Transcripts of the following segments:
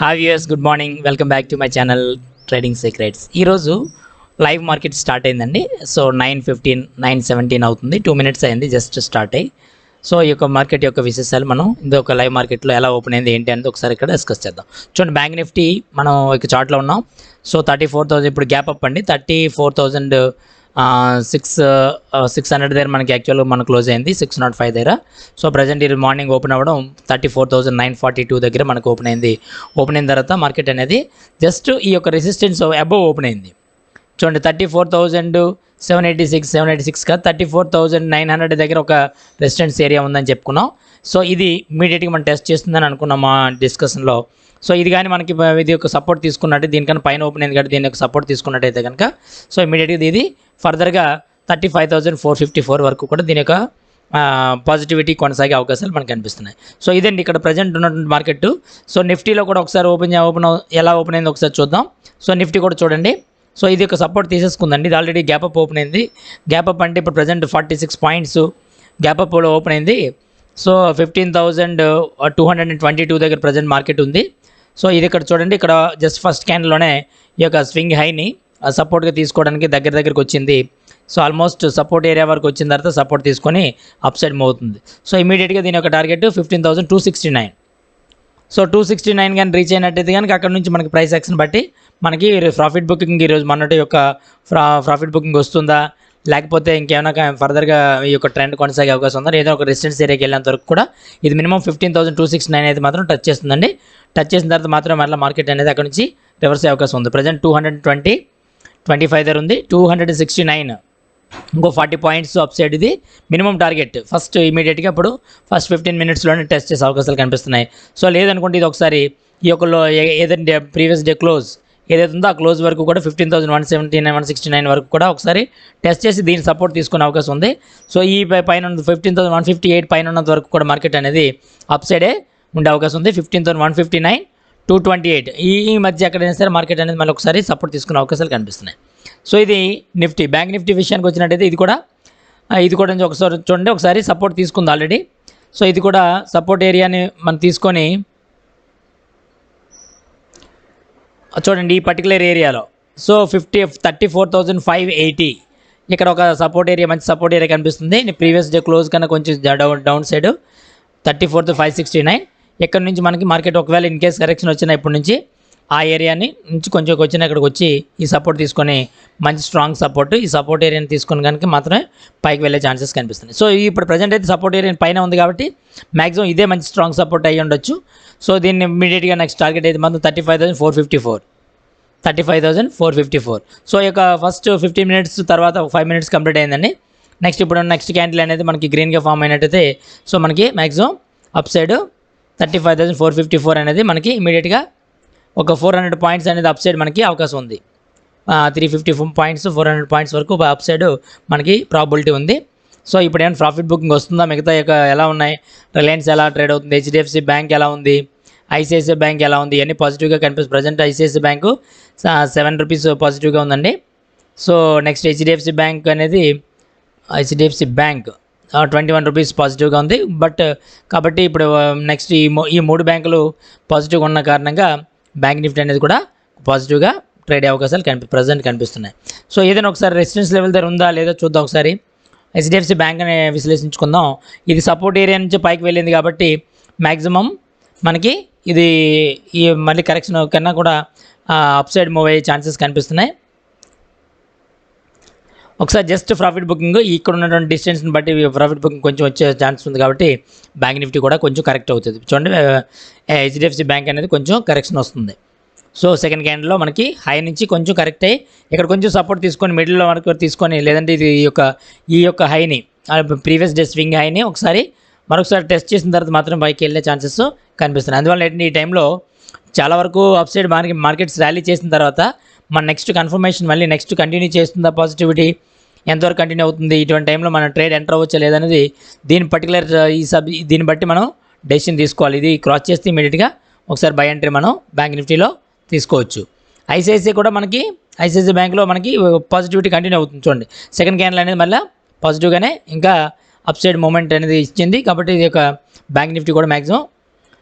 Hi viewers, good morning. Welcome back to my channel trading secrets. ఈరోజు live market start అయిందండి. So 9:15 9:17 అవుతుంది. 2 minutes అయింది just start అయ్యి. So ఈ యొక్క మార్కెట్ యొక్క విశేషాలు మనం ఇంకొక లైవ్ మార్కెట్లో ఎలా ఓపెన్ అయింది ఏంటి అనేది ఒకసారి ఇక్కడ డిస్కస్ చేద్దాం. చూడండి, బ్యాంక్ నిఫ్టీ మనం ఒక చార్ట్లో ఉన్నాం. సో 34,000 ఇప్పుడు గ్యాప్ అప్ అండి. 34,600 దగ్గర మనకి యాక్చువల్గా మనం క్లోజ్ అయింది 605 దగ్గర. సో ప్రజెంట్ ఈ మార్నింగ్ ఓపెన్ అవ్వడం 34,942 దగ్గర మనకు ఓపెన్ అయింది. ఓపెన్ అయిన తర్వాత మార్కెట్ అనేది జస్ట్ ఈ యొక్క రెసిస్టెన్స్ అబోవ్ ఓపెన్ అయింది. చూడండి, 34,786 కాదు, 34,900 దగ్గర ఒక రెసిస్టెన్స్ ఏరియా ఉందని చెప్పుకున్నాం. సో ఇది ఇమీడియట్గా మనం టెస్ట్ చేస్తుందని అనుకున్నాం మా డిస్కషన్లో. సో ఇది కానీ మనకి ఇది ఒక సపోర్ట్ తీసుకున్నట్టు, దీనికన్నా పైన ఓపెన్ అయింది కాబట్టి దీని యొక్క సపోర్ట్ తీసుకున్నట్టయితే కనుక సో ఇమీడియట్గా ఇది ఫర్దర్గా 35,454 వరకు కూడా దీని యొక్క పాజిటివిటీ కొనసాగే అవకాశాలు మనకు కనిపిస్తున్నాయి. సో ఇదండి ఇక్కడ ప్రజెంట్ ఉన్నటువంటి మార్కెట్. సో నిఫ్టీలో కూడా ఒకసారి ఎలా ఓపెన్ అయింది ఒకసారి చూద్దాం. సో నిఫ్టీ కూడా చూడండి. సో ఇది ఒక సపోర్ట్ తీసేసుకుందండి. ఇది ఆల్రెడీ గ్యాప్ అప్ ఓపెన్ అయింది. గ్యాప్ అప్ అంటే ఇప్పుడు ప్రజెంట్ 46 పాయింట్స్ గ్యాప్ అప్లో ఓపెన్ అయింది. సో 15,222 దగ్గర ప్రజెంట్ మార్కెట్ ఉంది. సో ఇది ఇక్కడ చూడండి, ఇక్కడ జస్ట్ ఫస్ట్ క్యాండిల్లోనే ఈ యొక్క స్వింగ్ హైని సపోర్ట్గా తీసుకోవడానికి దగ్గరికి వచ్చింది. సో ఆల్మోస్ట్ సపోర్ట్ ఏరియా వరకు వచ్చిన తర్వాత సపోర్ట్ తీసుకొని అప్ సైడ్ మూవ్ అవుతుంది. సో ఇమీడియట్గా దీని యొక్క టార్గెట్ 15,269. సో 269 కానీ రీచ్ అయినట్టయితే కనుక అక్కడ నుంచి మనకి ప్రైస్ యాక్షన్ బట్టి మనకి ప్రాఫిట్ బుకింగ్ ఈరోజు మొన్నటి యొక్క ప్రాఫిట్ బుకింగ్ వస్తుందా, లేకపోతే ఇంకేమైనా ఫర్దర్గా ఈ యొక్క ట్రెండ్ కొనసాగే అవకాశం ఉందా, ఏదో ఒక రెసిస్టెన్స్ ఏరియాకి వెళ్ళేంత వరకు కూడా ఇది మినిమం 15,269 అయితే మాత్రం టచ్ చేస్తుందండి. టచ్ చేసిన తర్వాత మాత్రం మళ్ళీ మార్కెట్ అనేది అక్కడ నుంచి రివర్స్ అయ్యే అవకాశం ఉంది. ప్రజెంట్ 225 దగ్గర ఉంది. 269 ఇంకో 40 పాయింట్స్ అప్ సైడ్ ఇది మినిమం టార్గెట్. ఫస్ట్ ఇమీడియట్గా ఇప్పుడు ఫస్ట్ 15 మినిట్స్లోనే టెస్ట్ చేసే అవకాశాలు కనిపిస్తున్నాయి. సో లేదనుకుంటే ఇది ఒకసారి ఈ యొక్క ఏదైతే ప్రీవియస్ డే క్లోజ్ ఏదైతే ఉందో ఆ క్లోజ్ వరకు కూడా 15,179 169 వరకు కూడా ఒకసారి టెస్ట్ చేసి దీని సపోర్ట్ తీసుకునే అవకాశం ఉంది. సో ఈ పైన 15,158 పైన ఉన్నంత వరకు కూడా మార్కెట్ అనేది అప్ సైడే ఉండే అవకాశం ఉంది. 15,159 228 ఈ మధ్య ఎక్కడైనా సరే మార్కెట్ అనేది మళ్ళీ ఒకసారి సపోర్ట్ తీసుకునే అవకాశాలు కనిపిస్తున్నాయి. సో ఇది నిఫ్టీ. బ్యాంక్ నిఫ్టీ విషయానికి వచ్చినట్టయితే ఇది కూడా ఒకసారి చూడండి, ఒకసారి సపోర్ట్ తీసుకుంది ఆల్రెడీ. సో ఇది కూడా సపోర్ట్ ఏరియాని మనం తీసుకొని చూడండి ఈ పర్టికులర్ ఏరియాలో. సో 34,580 ఇక్కడ ఒక సపోర్ట్ ఏరియా, మంచి సపోర్ట్ ఏరియా కనిపిస్తుంది. ప్రీవియస్ డే క్లోజ్ కన్నా కొంచెం డౌన్ సైడ్ 34,569. ఇక్కడ నుంచి మనకి మార్కెట్ ఒకవేళ ఇన్ కేస్ కరెక్షన్ వచ్చినా ఇప్పటి నుంచి ఆ ఏరియాని నుంచి కొంచెం వచ్చిన ఇక్కడికి వచ్చి ఈ సపోర్ట్ తీసుకొని మంచి స్ట్రాంగ్ సపోర్ట్, ఈ సపోర్ట్ ఏరియాని తీసుకొని కనుక మాత్రమే పైకి వెళ్ళే ఛాన్సెస్ కనిపిస్తున్నాయి. సో ఇప్పుడు ప్రజెంట్ అయితే సపోర్ట్ ఏరియా పైన ఉంది కాబట్టి మ్యాక్సిమం ఇదే మంచి స్ట్రాంగ్ సపోర్ట్ అయ్యి ఉండొచ్చు. సో దీన్ని ఇమీడియట్గా నెక్స్ట్ టార్గెట్ అయితే మాత్రం 35,454. సో ఈ యొక్క ఫస్ట్ 15 మినిట్స్ తర్వాత 5 మినిట్స్ కంప్లీట్ అయిందండి. నెక్స్ట్ క్యాండిల్ అనేది మనకి గ్రీన్గా ఫామ్ అయినట్టయితే సో మనకి మ్యాక్సిమం అప్ సైడ్ 35,454 అనేది మనకి ఇమీడియట్గా ఒక 400 పాయింట్స్ అనేది అప్ సైడ్ మనకి అవకాశం ఉంది. 350 పాయింట్స్ 400 పాయింట్స్ వరకు అప్ సైడ్ మనకి ప్రాబిలిటీ ఉంది. సో ఇప్పుడు ఏమైనా ప్రాఫిట్ బుకింగ్ వస్తుందా, మిగతా ఎలా ఉన్నాయి, రిలయన్స్ ఎలా ట్రేడ్ అవుతుంది, హెచ్డిఎఫ్సి బ్యాంక్ ఎలా ఉంది, ఐసిఐసిఐ బ్యాంక్ ఎలా ఉంది, ఇవన్నీ పాజిటివ్గా కనిపిస్తుంది. ప్రజెంట్ ఐసిఐసిఐ బ్యాంకు 7 రూపీస్ పాజిటివ్గా ఉందండి. So next HDFC bank 21 rupees పాజిటివ్గా ఉంది. కాబట్టి ఇప్పుడు నెక్స్ట్ ఈ 3 బ్యాంకులు పాజిటివ్గా ఉన్న కారణంగా బ్యాంక్ నిఫ్టీ అనేది కూడా పాజిటివ్గా ట్రేడ్ అయ్యే అవకాశాలు ప్రజెంట్ కనిపిస్తున్నాయి. సో ఏదైనా ఒకసారి రెసిస్టెన్స్ లెవెల్ దగ్గర ఉందా లేదా చూద్దాం. ఒకసారి హెచ్డిఎఫ్సి బ్యాంక్ అని విశ్లేషించుకుందాం. ఇది సపోర్ట్ ఏరియా నుంచి పైకి వెళ్ళింది కాబట్టి మ్యాక్సిమం మనకి ఇది ఈ మళ్ళీ కరెక్షన్ కన్నా కూడా అప్ సైడ్ మూవ్ అయ్యే ఛాన్సెస్ కనిపిస్తున్నాయి. ఒకసారి జస్ట్ ప్రాఫిట్ బుకింగ్ ఇక్కడ ఉన్నటువంటి డిస్టెన్స్ని బట్టి ప్రాఫిట్ బుకింగ్ కొంచెం వచ్చే ఛాన్స్ ఉంది కాబట్టి బ్యాంక్ నిఫ్టీ కూడా కొంచెం కరెక్ట్ అవుతుంది. చూడండి, హెచ్డిఎఫ్సి బ్యాంక్ అనేది కొంచెం కరెక్షన్ వస్తుంది. సో సెకండ్ క్యాండిల్లో మనకి హై నుంచి కొంచెం కరెక్ట్ అయ్యి ఇక్కడ కొంచెం సపోర్ట్ తీసుకొని మిడిల్లో వరకు తీసుకొని, లేదంటే ఇది ఈ యొక్క హైని ప్రీవియస్ డే స్వింగ్ హైని మరొకసారి టెస్ట్ చేసిన తర్వాత మాత్రం పైకి వెళ్ళే ఛాన్సెస్ కనిపిస్తున్నాయి. అందువల్ల ఈ టైంలో చాలా వరకు అప్ సైడ్ మార్కెట్స్ ర్యాలీ చేసిన తర్వాత మన నెక్స్ట్ కన్ఫర్మేషన్ మళ్ళీ నెక్స్ట్ కంటిన్యూ చేస్తుందా, పాజిటివిటీ ఎంతవరకు కంటిన్యూ అవుతుంది, ఇటువంటి టైంలో మనం ట్రేడ్ ఎంటర్ అవ్వచ్చా లేదనేది దీన్ని బట్టి మనం డెసిషన్ తీసుకోవాలి. ఇది క్రాస్ చేస్తే ఇమీడియట్గా ఒకసారి బై ఎంట్రీ మనం బ్యాంక్ నిఫ్టీలో తీసుకోవచ్చు. ఐసిఐసిఐ బ్యాంక్లో మనకి పాజిటివిటీ కంటిన్యూ అవుతుంది. చూడండి, సెకండ్ క్యాండిల్ అనేది మళ్ళీ పాజిటివ్గానే ఇంకా అప్ సైడ్ మూమెంట్ అనేది ఇచ్చింది కాబట్టి ఇది ఒక బ్యాంక్ నిఫ్టీ కూడా మ్యాక్సిమం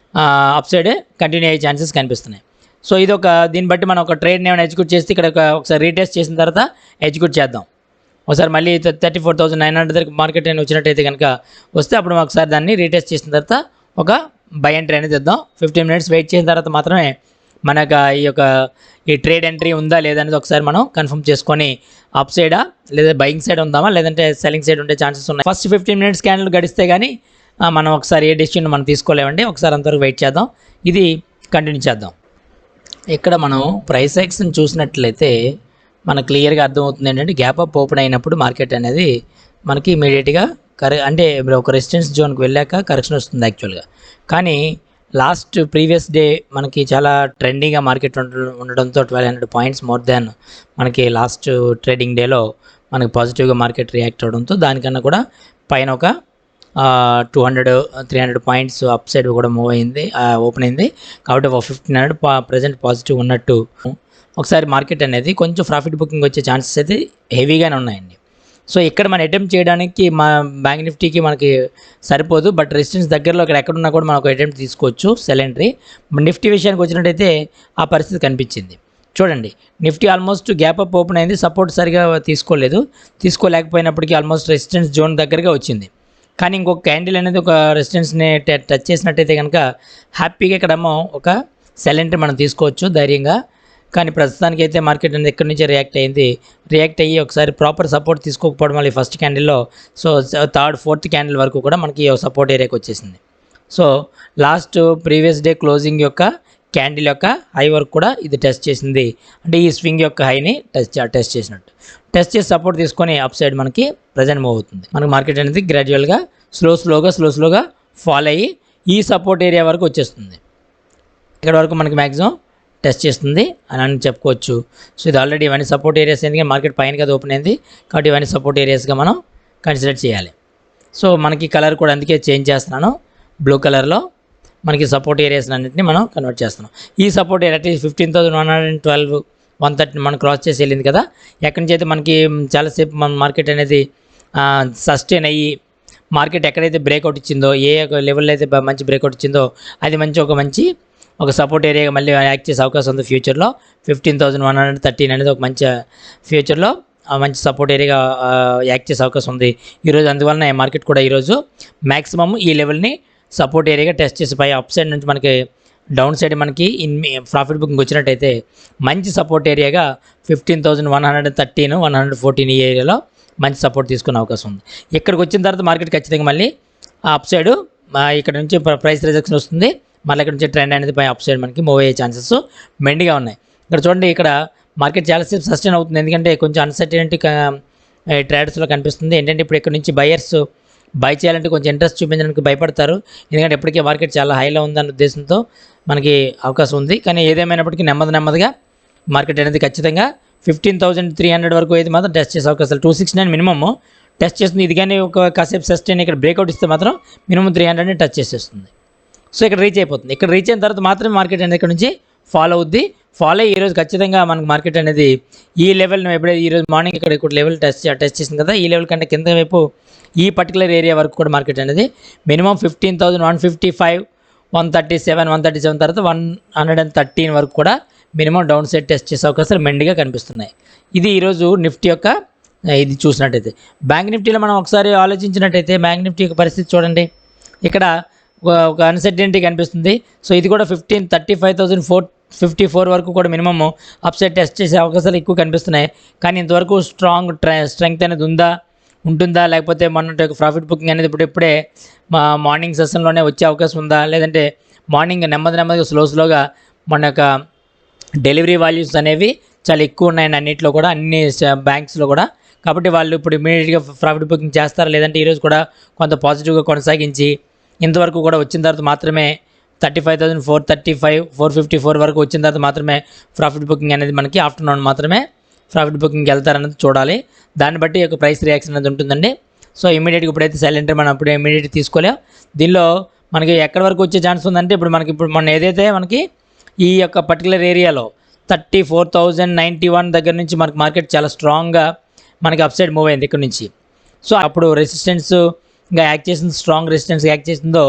అప్ సైడ్ కంటిన్యూ అయ్యే ఛాన్సెస్ కనిపిస్తున్నాయి. సో ఇది ఒక దీన్ని బట్టి మనం ఒక ట్రేడ్ని ఏమైనా ఎగ్జిక్యూట్ చేస్తే ఇక్కడ ఒకసారి రీటెస్ట్ చేసిన తర్వాత ఎగ్జిక్యూట్ చేద్దాం. ఒకసారి మళ్ళీ 34,900 దగ్గర మార్కెట్ అని వచ్చినట్టయితే కనుక వస్తే అప్పుడు ఒకసారి దాన్ని రీటెస్ట్ చేసిన తర్వాత ఒక బై ఎంట్రీ అనేది ఇద్దాం. 15 మినిట్స్ వెయిట్ చేసిన తర్వాత మాత్రమే మనకు ఈ ట్రేడ్ ఎంట్రీ ఉందా లేదా అనేది ఒకసారి మనం కన్ఫర్మ్ చేసుకొని అప్ సైడా లేదా బయింగ్ సైడ్ ఉందామా లేదంటే సెల్లింగ్ సైడ్ ఉండే ఛాన్సెస్ ఉన్నాయి. ఫస్ట్ 15 మినిట్స్ క్యాండిల్ గడిస్తే కానీ మనం ఒకసారి ఏ డెసిషన్ మనం తీసుకోలేమండి. ఒకసారి అంతవరకు వెయిట్ చేద్దాం. ఇది కంటిన్యూ చేద్దాం. ఇక్కడ మనం ప్రైస్ యాక్షన్ చూసినట్లయితే మనకు క్లియర్గా అర్థమవుతుంది ఏంటంటే గ్యాప్ అప్ ఓపెన్ అయినప్పుడు మార్కెట్ అనేది మనకి ఇమీడియట్గా అంటే ఒక రెసిస్టెన్స్ జోన్కి వెళ్ళాక కరెక్షన్ వస్తుంది యాక్చువల్గా. కానీ లాస్ట్ ప్రీవియస్ డే మనకి చాలా ట్రెండింగ్గా మార్కెట్ ఉండడంతో 1200 పాయింట్స్ మోర్ దాన్ మనకి లాస్ట్ ట్రేడింగ్ డేలో మనకి పాజిటివ్గా మార్కెట్ రియాక్ట్ అవడంతో దానికన్నా కూడా పైన ఒక 200-300 పాయింట్స్ అప్ సైడ్ కూడా మూవ్ అయింది, ఓపెన్ అయింది. కాబట్టి 1500 ప్రజెంట్ పాజిటివ్ ఉన్నట్టు ఒకసారి మార్కెట్ అనేది కొంచెం ప్రాఫిట్ బుకింగ్ వచ్చే ఛాన్సెస్ అయితే హెవీగానే ఉన్నాయండి. సో ఇక్కడ మనం అటెంప్ట్ చేయడానికి మా బ్యాంక్ నిఫ్టీకి మనకి సరిపోదు, బట్ రెసిస్టెన్స్ దగ్గరలో ఇక్కడ ఎక్కడున్నా కూడా మనం ఒక అటెంప్ట్ తీసుకోవచ్చు సెల్ ఎంట్రీ. నిఫ్టీ విషయానికి వచ్చినట్టయితే ఆ పరిస్థితి కనిపించింది. చూడండి, Nifty almost gap up open అయింది, సపోర్ట్ సరిగా తీసుకోలేకపోయినప్పటికీ ఆల్మోస్ట్ రెసిస్టెన్స్ జోన్ దగ్గరగా వచ్చింది. కానీ ఇంకొక క్యాండిల్ అనేది ఒక రెసిస్టెన్స్ని టచ్ చేసినట్టయితే కనుక హ్యాపీగా ఇక్కడేమో ఒక సెల్ ఎంట్రీ మనం తీసుకోవచ్చు ధైర్యంగా. కానీ ప్రస్తుతానికి అయితే మార్కెట్ అనేది ఎక్కడి నుంచే రియాక్ట్ అయ్యి ఒకసారి ప్రాపర్ సపోర్ట్ తీసుకోకపోవడం వల్ల ఫస్ట్ క్యాండిల్లో సో థర్డ్ ఫోర్త్ క్యాండిల్ వరకు కూడా మనకి సపోర్ట్ ఏరియాకి వచ్చేసింది. So last previous day closing యొక్క క్యాండిల్ యొక్క హై వరకు కూడా ఇది టెస్ట్ చేసింది. అంటే ఈ స్వింగ్ యొక్క హైని టెస్ట్ చేసినట్టు టెస్ట్ చేసి సపోర్ట్ తీసుకొని అప్ సైడ్ మనకి ప్రజెంట్ మూవ్ అవుతుంది. మనకి మార్కెట్ అనేది గ్రాడ్యువల్గా స్లోగా ఫాల్ అయ్యి ఈ సపోర్ట్ ఏరియా వరకు వచ్చేస్తుంది. ఇక్కడ వరకు మనకి మ్యాక్సిమం టెస్ట్ చేస్తుంది అని చెప్పుకోవచ్చు. సో ఇది ఆల్రెడీ ఇవన్నీ సపోర్ట్ ఏరియాస్, ఎందుకంటే మార్కెట్ పైన కదా ఓపెన్ అయింది కాబట్టి ఇవన్నీ సపోర్ట్ ఏరియాస్గా మనం కన్సిడర్ చేయాలి. సో మనకి కలర్ కూడా అందుకే చేంజ్ చేస్తున్నాను, బ్లూ కలర్లో మనకి సపోర్ట్ ఏరియాస్ అన్నింటినీ మనం కన్వర్ట్ చేస్తున్నాం. ఈ సపోర్ట్ ఏరియా 15,112 130 మనం క్రాస్ చేసి వెళ్ళింది కదా, ఎక్కడి నుంచి అయితే మనకి చాలాసేపు మన మార్కెట్ అనేది సస్టైన్ అయ్యి మార్కెట్ ఎక్కడైతే బ్రేక్అవుట్ ఇచ్చిందో, ఏ లెవెల్లో అయితే మంచి బ్రేక్అవుట్ ఇచ్చిందో అది మంచి ఒక సపోర్ట్ ఏరియాగా మళ్ళీ యాక్ట్ చేసే అవకాశం ఉంది ఫ్యూచర్లో. 15,113 అనేది ఒక మంచి ఫ్యూచర్లో మంచి సపోర్ట్ ఏరియాగా యాక్ట్ చేసే అవకాశం ఉంది ఈరోజు. అందువలన మార్కెట్ కూడా ఈరోజు మ్యాక్సిమమ్ ఈ లెవెల్ని సపోర్ట్ ఏరియాగా టెస్ట్ చేసి పై అప్ సైడ్ నుంచి మనకి డౌన్ సైడ్ మనకి ప్రాఫిట్ బుకింగ్ వచ్చినట్టయితే మంచి సపోర్ట్ ఏరియాగా 15,113 114 ఈ ఏరియాలో మంచి సపోర్ట్ తీసుకునే అవకాశం ఉంది. ఇక్కడికి వచ్చిన తర్వాత మార్కెట్ ఖచ్చితంగా మళ్ళీ అప్ సైడ్ ఇక్కడ నుంచి ప్రైస్ రిజెక్షన్ వస్తుంది, మళ్ళీ ఇక్కడ నుంచి ట్రెండ్ అనేది పై అప్ సైడ్ మనకి మూవ్ అయ్యే ఛాన్సెస్ మెండుగా ఉన్నాయి. ఇక్కడ చూడండి, ఇక్కడ మార్కెట్ చాలాసేపు సస్టైన్ అవుతుంది, ఎందుకంటే కొంచెం అన్సర్టెనిటీ ట్రేడర్స్లో కనిపిస్తుంది. ఏంటంటే ఇప్పుడు ఇక్కడ నుంచి బయర్స్ బై చేయాలంటే కొంచెం ఇంట్రెస్ట్ చూపించడానికి భయపడతారు, ఎందుకంటే ఇప్పటికే మార్కెట్ చాలా హైలో ఉందన్న ఉద్దేశంతో మనకి అవకాశం ఉంది. కానీ ఏదేమైనప్పటికీ నెమ్మదిగా మార్కెట్ అనేది ఖచ్చితంగా 15,300 వరకు అయితే మాత్రం టెస్ట్ చేసే అవకాశాలు 269 మినిమమ్ టెస్ట్ చేస్తుంది. ఇది కానీ ఒక కాసేపు సస్టైన్ ఇక్కడ బ్రేక్అవుట్ ఇస్తే మాత్రం మినిమం 300ని టచ్ చేసేస్తుంది. సో ఇక్కడ రీచ్ అయిపోతుంది. ఇక్కడ రీచ్ అయిన తర్వాత మాత్రమే మార్కెట్ అనేది ఇక్కడ నుంచి ఫాలో అవుద్ది. ఫాలో అయ్యి ఈరోజు ఖచ్చితంగా మనకు మార్కెట్ అనేది ఈ లెవెల్ని ఎప్పుడైతే ఈరోజు మార్నింగ్ ఇక్కడ లెవెల్ టెస్ట్ చేసింది కదా, ఈ లెవెల్ కంటే కింద వైపు ఈ పర్టికులర్ ఏరియా వరకు కూడా మార్కెట్ అనేది మినిమం 15,155 137 తర్వాత 113 వరకు కూడా మినిమం డౌన్ సైడ్ టెస్ట్ చేసే అవకాశాలు మెండుగా కనిపిస్తున్నాయి. ఇది ఈరోజు నిఫ్టీ యొక్క ఇది చూసినట్టయితే. బ్యాంక్ నిఫ్టీలో మనం ఒకసారి ఆలోచించినట్టయితే బ్యాంక్ నిఫ్టీ యొక్క పరిస్థితి చూడండి, ఇక్కడ ఒక అన్సర్టెనిటీ కనిపిస్తుంది. సో ఇది కూడా 35,454 వరకు కూడా మినిమమ్ అప్ సైడ్ టెస్ట్ చేసే అవకాశాలు ఎక్కువ కనిపిస్తున్నాయి. కానీ ఇంతవరకు స్ట్రెంగ్త్ అనేది ఉంటుందా, లేకపోతే మొన్నటి ప్రాఫిట్ బుకింగ్ అనేది ఇప్పుడే మార్నింగ్ సెషన్లోనే వచ్చే అవకాశం ఉందా, లేదంటే మార్నింగ్ నెమ్మదిగా స్లోగా మన యొక్క డెలివరీ వాల్యూస్ అనేవి చాలా ఎక్కువ ఉన్నాయండి అన్నింటిలో కూడా, అన్ని బ్యాంక్స్లో కూడా. కాబట్టి వాళ్ళు ఇప్పుడు ఇమీడియట్గా ప్రాఫిట్ బుకింగ్ చేస్తారా, లేదంటే ఈరోజు కూడా కొంత పాజిటివ్గా కొనసాగించి ఇంతవరకు కూడా వచ్చిన తర్వాత మాత్రమే 35,435 454 వరకు వచ్చిన తర్వాత మాత్రమే ప్రాఫిట్ బుకింగ్ అనేది మనకి ఆఫ్టర్నూన్ మాత్రమే ప్రాఫిట్ బుకింగ్కి వెళ్తారన్నది చూడాలి. దాన్ని బట్టి ఒక ప్రైస్ రియాక్షన్ అనేది ఉంటుందండి. సో ఇమీడియట్గా ఇప్పుడైతే సైలెంట్ మనం అప్పుడే ఇమీడియట్గా తీసుకోలేం. దీనిలో మనకి ఎక్కడి వరకు వచ్చే ఛాన్స్ ఉందంటే ఇప్పుడు మొన్న ఏదైతే మనకి ఈ యొక్క పర్టికులర్ ఏరియాలో 34,091 దగ్గర నుంచి మనకి మార్కెట్ చాలా స్ట్రాంగ్గా మనకి అప్ సైడ్ మూవ్ అయింది ఇక్కడ నుంచి. సో అప్పుడు రెసిస్టెన్స్ ఇంకా యాక్ట్ చేసింది, స్ట్రాంగ్ రెసిస్టెన్స్ యాక్ట్ చేసిందో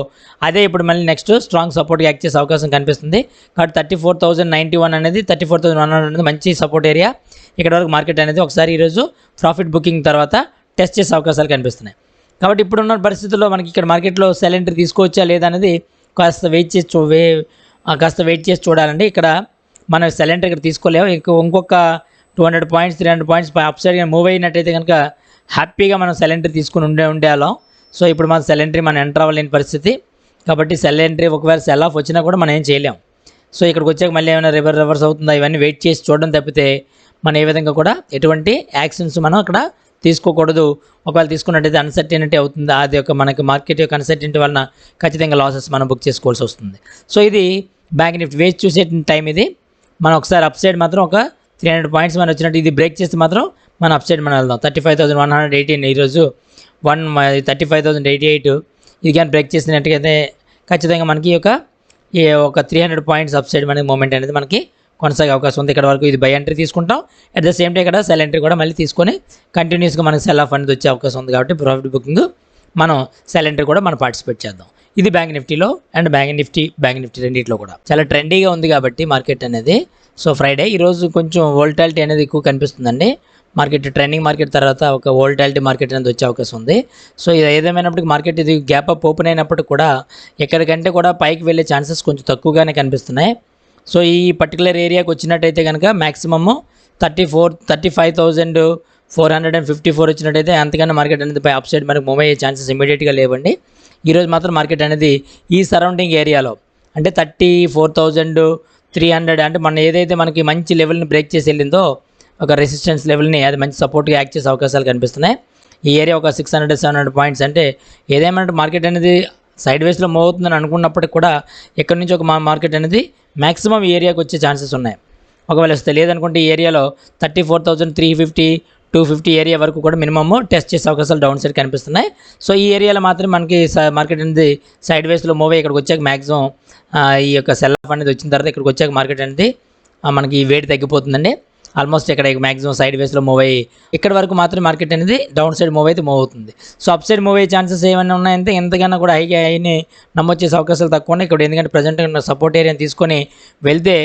అదే ఇప్పుడు మళ్ళీ నెక్స్ట్ స్ట్రాంగ్ సపోర్ట్గా యాక్ట్ చేసే అవకాశం కనిపిస్తుంది. కాబట్టి 34,091 అనేది 34,100 అనేది మంచి సపోర్ట్ ఏరియా. ఇక్కడ వరకు మార్కెట్ అనేది ఒకసారి ఈరోజు ప్రాఫిట్ బుకింగ్ తర్వాత టెస్ట్ చేసే అవకాశాలు కనిపిస్తున్నాయి. కాబట్టి ఇప్పుడున్న పరిస్థితుల్లో మనకి ఇక్కడ మార్కెట్లో సెల్ ఎంట్రీ తీసుకోవచ్చా లేదా అనేది కాస్త వెయిట్ చేసి చూడాలండి. ఇక్కడ మనం సెల్ ఎంట్రీ ఇక్కడ తీసుకోలేము. ఇంకొక 200 పాయింట్స్ 300 పాయింట్స్ అప్ సైడ్గా మూవ్ అయినట్టయితే కనుక హ్యాపీగా మనం సెల్ ఎంట్రీ తీసుకుని ఉండేవాళ్ళం. సో ఇప్పుడు మన సెల్ ఎంట్రీ మనం ఎంటర్ అవ్వలేని పరిస్థితి. కాబట్టి సెల్ ఎంట్రీ ఒకవేళ సెల్ ఆఫ్ వచ్చినా కూడా మనం ఏం చేయలేం. సో ఇక్కడికి వచ్చాక మళ్ళీ ఏమైనా రివర్స్ అవుతుందా ఇవన్నీ వెయిట్ చేసి చూడడం తప్పితే మనం ఏ విధంగా కూడా ఎటువంటి యాక్షన్స్ మనం అక్కడ తీసుకోకూడదు. ఒకవేళ తీసుకున్నట్టయితే అన్సర్టెనిటీ అవుతుంది. అది ఒక మనకి మార్కెట్ యొక్క అన్సర్టెనిటీ వలన ఖచ్చితంగా లాసెస్ మనం బుక్ చేసుకోవాల్సి వస్తుంది. సో ఇది బ్యాంక్ నిఫ్టీ వేస్ట్ చూసే టైం ఇది. మనం ఒకసారి అప్ సైడ్ మాత్రం ఒక 300 పాయింట్స్ మనం వచ్చినట్టు ఇది బ్రేక్ చేస్తే మాత్రం మన అప్ సైడ్ మనం వెళ్దాం. 35,118 ఈరోజు 35,088 ఇది కానీ బ్రేక్ చేసినట్టుగైతే ఖచ్చితంగా మనకి ఒక 300 పాయింట్స్ అప్ సైడ్ మనకి మూమెంట్ అనేది మనకి కొనసాగే అవకాశం ఉంది. ఇక్కడ వరకు ఇది బై ఎంట్రీ తీసుకుంటాం. అట్ ద సేమ్ టైం ఇక్కడ సెల్ ఎంట్రీ కూడా మళ్ళీ తీసుకొని కంటిన్యూస్గా మనకి సెల్ ఆఫ్ అనేది వచ్చే అవకాశం ఉంది. కాబట్టి ప్రాఫిట్ బుకింగ్ మనం సెల్ ఎంట్రీ కూడా మనం పార్టిసిపేట్ చేద్దాం. ఇది బ్యాంక్ నిఫ్టీలో అండ్ బ్యాంక్ నిఫ్టీ రెండింటిలో కూడా చాలా ట్రెండీగా ఉంది కాబట్టి మార్కెట్ అనేది. సో ఫ్రైడే ఈరోజు కొంచెం వోల్టాలిటీ అనేది ఎక్కువ కనిపిస్తుందండి. మార్కెట్ ట్రెండింగ్ మార్కెట్ తర్వాత ఒక వోల్టాలిటీ మార్కెట్ అనేది వచ్చే అవకాశం ఉంది. సో ఇది ఏదేమైనప్పటికీ మార్కెట్ ఇది గ్యాప్ అప్ ఓపెన్ అయినప్పటికీ కూడా ఎక్కడికంటే కూడా పైకి వెళ్ళే ఛాన్సెస్ కొంచెం తక్కువగానే కనిపిస్తున్నాయి. సో ఈ పర్టికులర్ ఏరియాకి వచ్చినట్టయితే కనుక మ్యాక్సిమమ్ 35,454 వచ్చినట్టయితే అంతకన్నా మార్కెట్ అనేది పై అప్ సైడ్ మనకి మూవ్ అయ్యే ఛాన్సెస్ ఇమీడియట్గా లేవండి. ఈరోజు మాత్రం మార్కెట్ అనేది ఈ సరౌండింగ్ ఏరియాలో అంటే 34,300 అంటే మన ఏదైతే మనకి మంచి లెవెల్ని బ్రేక్ చేసి వెళ్ళిందో ఒక రెసిస్టెన్స్ లెవెల్ని అది మంచి సపోర్ట్గా యాక్ట్ చేసే అవకాశాలు కనిపిస్తున్నాయి. ఈ ఏరియా ఒక 600-700 పాయింట్స్ అంటే ఏదేమంటే మార్కెట్ అనేది సైడ్ వేస్లో మూవ్ అవుతుందని అనుకున్నప్పటికి కూడా ఎక్కడి నుంచి ఒక మార్కెట్ అనేది మ్యాక్సిమం ఈ ఏరియాకి వచ్చే ఛాన్సెస్ ఉన్నాయి. ఒకవేళ వస్తే లేదనుకుంటే ఈ ఏరియాలో 34,350 250 ఏరియా వరకు కూడా మినిమమ్ టెస్ట్ చేసే అవకాశాలు డౌన్ సైడ్ కనిపిస్తున్నాయి. సో ఈ ఏరియాలో మాత్రం మనకి మార్కెట్ అనేది సైడ్ వేస్లో మూవ్ అయ్యి ఇక్కడికి వచ్చాక మ్యాక్సిమం ఈ యొక్క సెల్ ఆఫ్ అనేది వచ్చిన తర్వాత ఇక్కడికి వచ్చాక మార్కెట్ అనేది మనకి వెయిట్ తగ్గిపోతుందండి. ఆల్మోస్ట్ ఇక్కడ మ్యాక్సిమం సైడ్ వేస్లో మూవ్ అయ్యి ఇక్కడ వరకు మాత్రం మార్కెట్ అనేది డౌన్ సైడ్ మూవ్ అయితే మూవ్ అవుతుంది. సో అప్ సైడ్ మూవ్ అయ్యే ఛాన్సెస్ ఏమైనా ఉన్నాయంటే ఎంతకన్నా కూడా హైని నమోదు చేసే అవకాశాలు తక్కువ ఉన్నాయి ఇక్కడ. ఎందుకంటే ప్రజెంట్ సపోర్ట్ ఏరియాని తీసుకొని వెళ్తే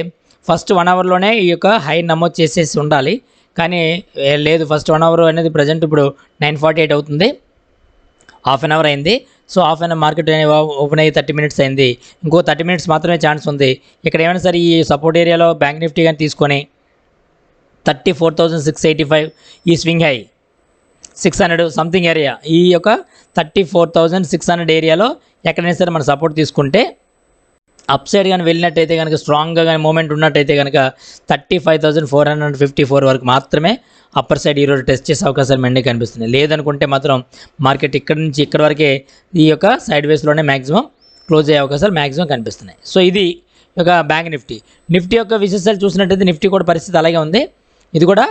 ఫస్ట్ 1 అవర్లోనే ఈ యొక్క హై నమోదు చేసేసి ఉండాలి. కానీ లేదు, ఫస్ట్ 1 అవర్ అనేది ప్రజెంట్ ఇప్పుడు 9:48 అవుతుంది. హాఫ్ అన్ అవర్ అయింది. So half an hour market open అయ్యి 30 మినిట్స్ అయింది. ఇంకో 30 మినిట్స్ మాత్రమే ఛాన్స్ ఉంది. ఇక్కడ ఏమైనా సరే ఈ సపోర్ట్ ఏరియాలో బ్యాంక్ నిఫ్టీ కానీ తీసుకొని 34,685 ఈ స్వింగ్ హై 600 సంథింగ్ ఏరియా ఈ యొక్క 34,600 ఏరియాలో ఎక్కడైనా సరే మనం సపోర్ట్ తీసుకుంటే అప్ సైడ్ కానీ వెళ్ళినట్టయితే కనుక స్ట్రాంగ్గా కానీ మూమెంట్ ఉన్నట్టయితే కనుక 35,454 వరకు మాత్రమే అప్పర్ సైడ్ ఈరోజు టెస్ట్ చేసే అవకాశాలు మెండే కనిపిస్తున్నాయి. లేదనుకుంటే మాత్రం మార్కెట్ ఇక్కడ నుంచి ఇక్కడ వరకే ఈ యొక్క సైడ్ వేస్లోనే మ్యాక్సిమం క్లోజ్ అయ్యే అవకాశాలు మ్యాక్సిమం కనిపిస్తున్నాయి. సో ఇది ఒక బ్యాంక్ నిఫ్టీ యొక్క విశేషాలు చూసినట్టయితే నిఫ్టీ కూడా పరిస్థితి అలాగే ఉంది. ఇది కూడా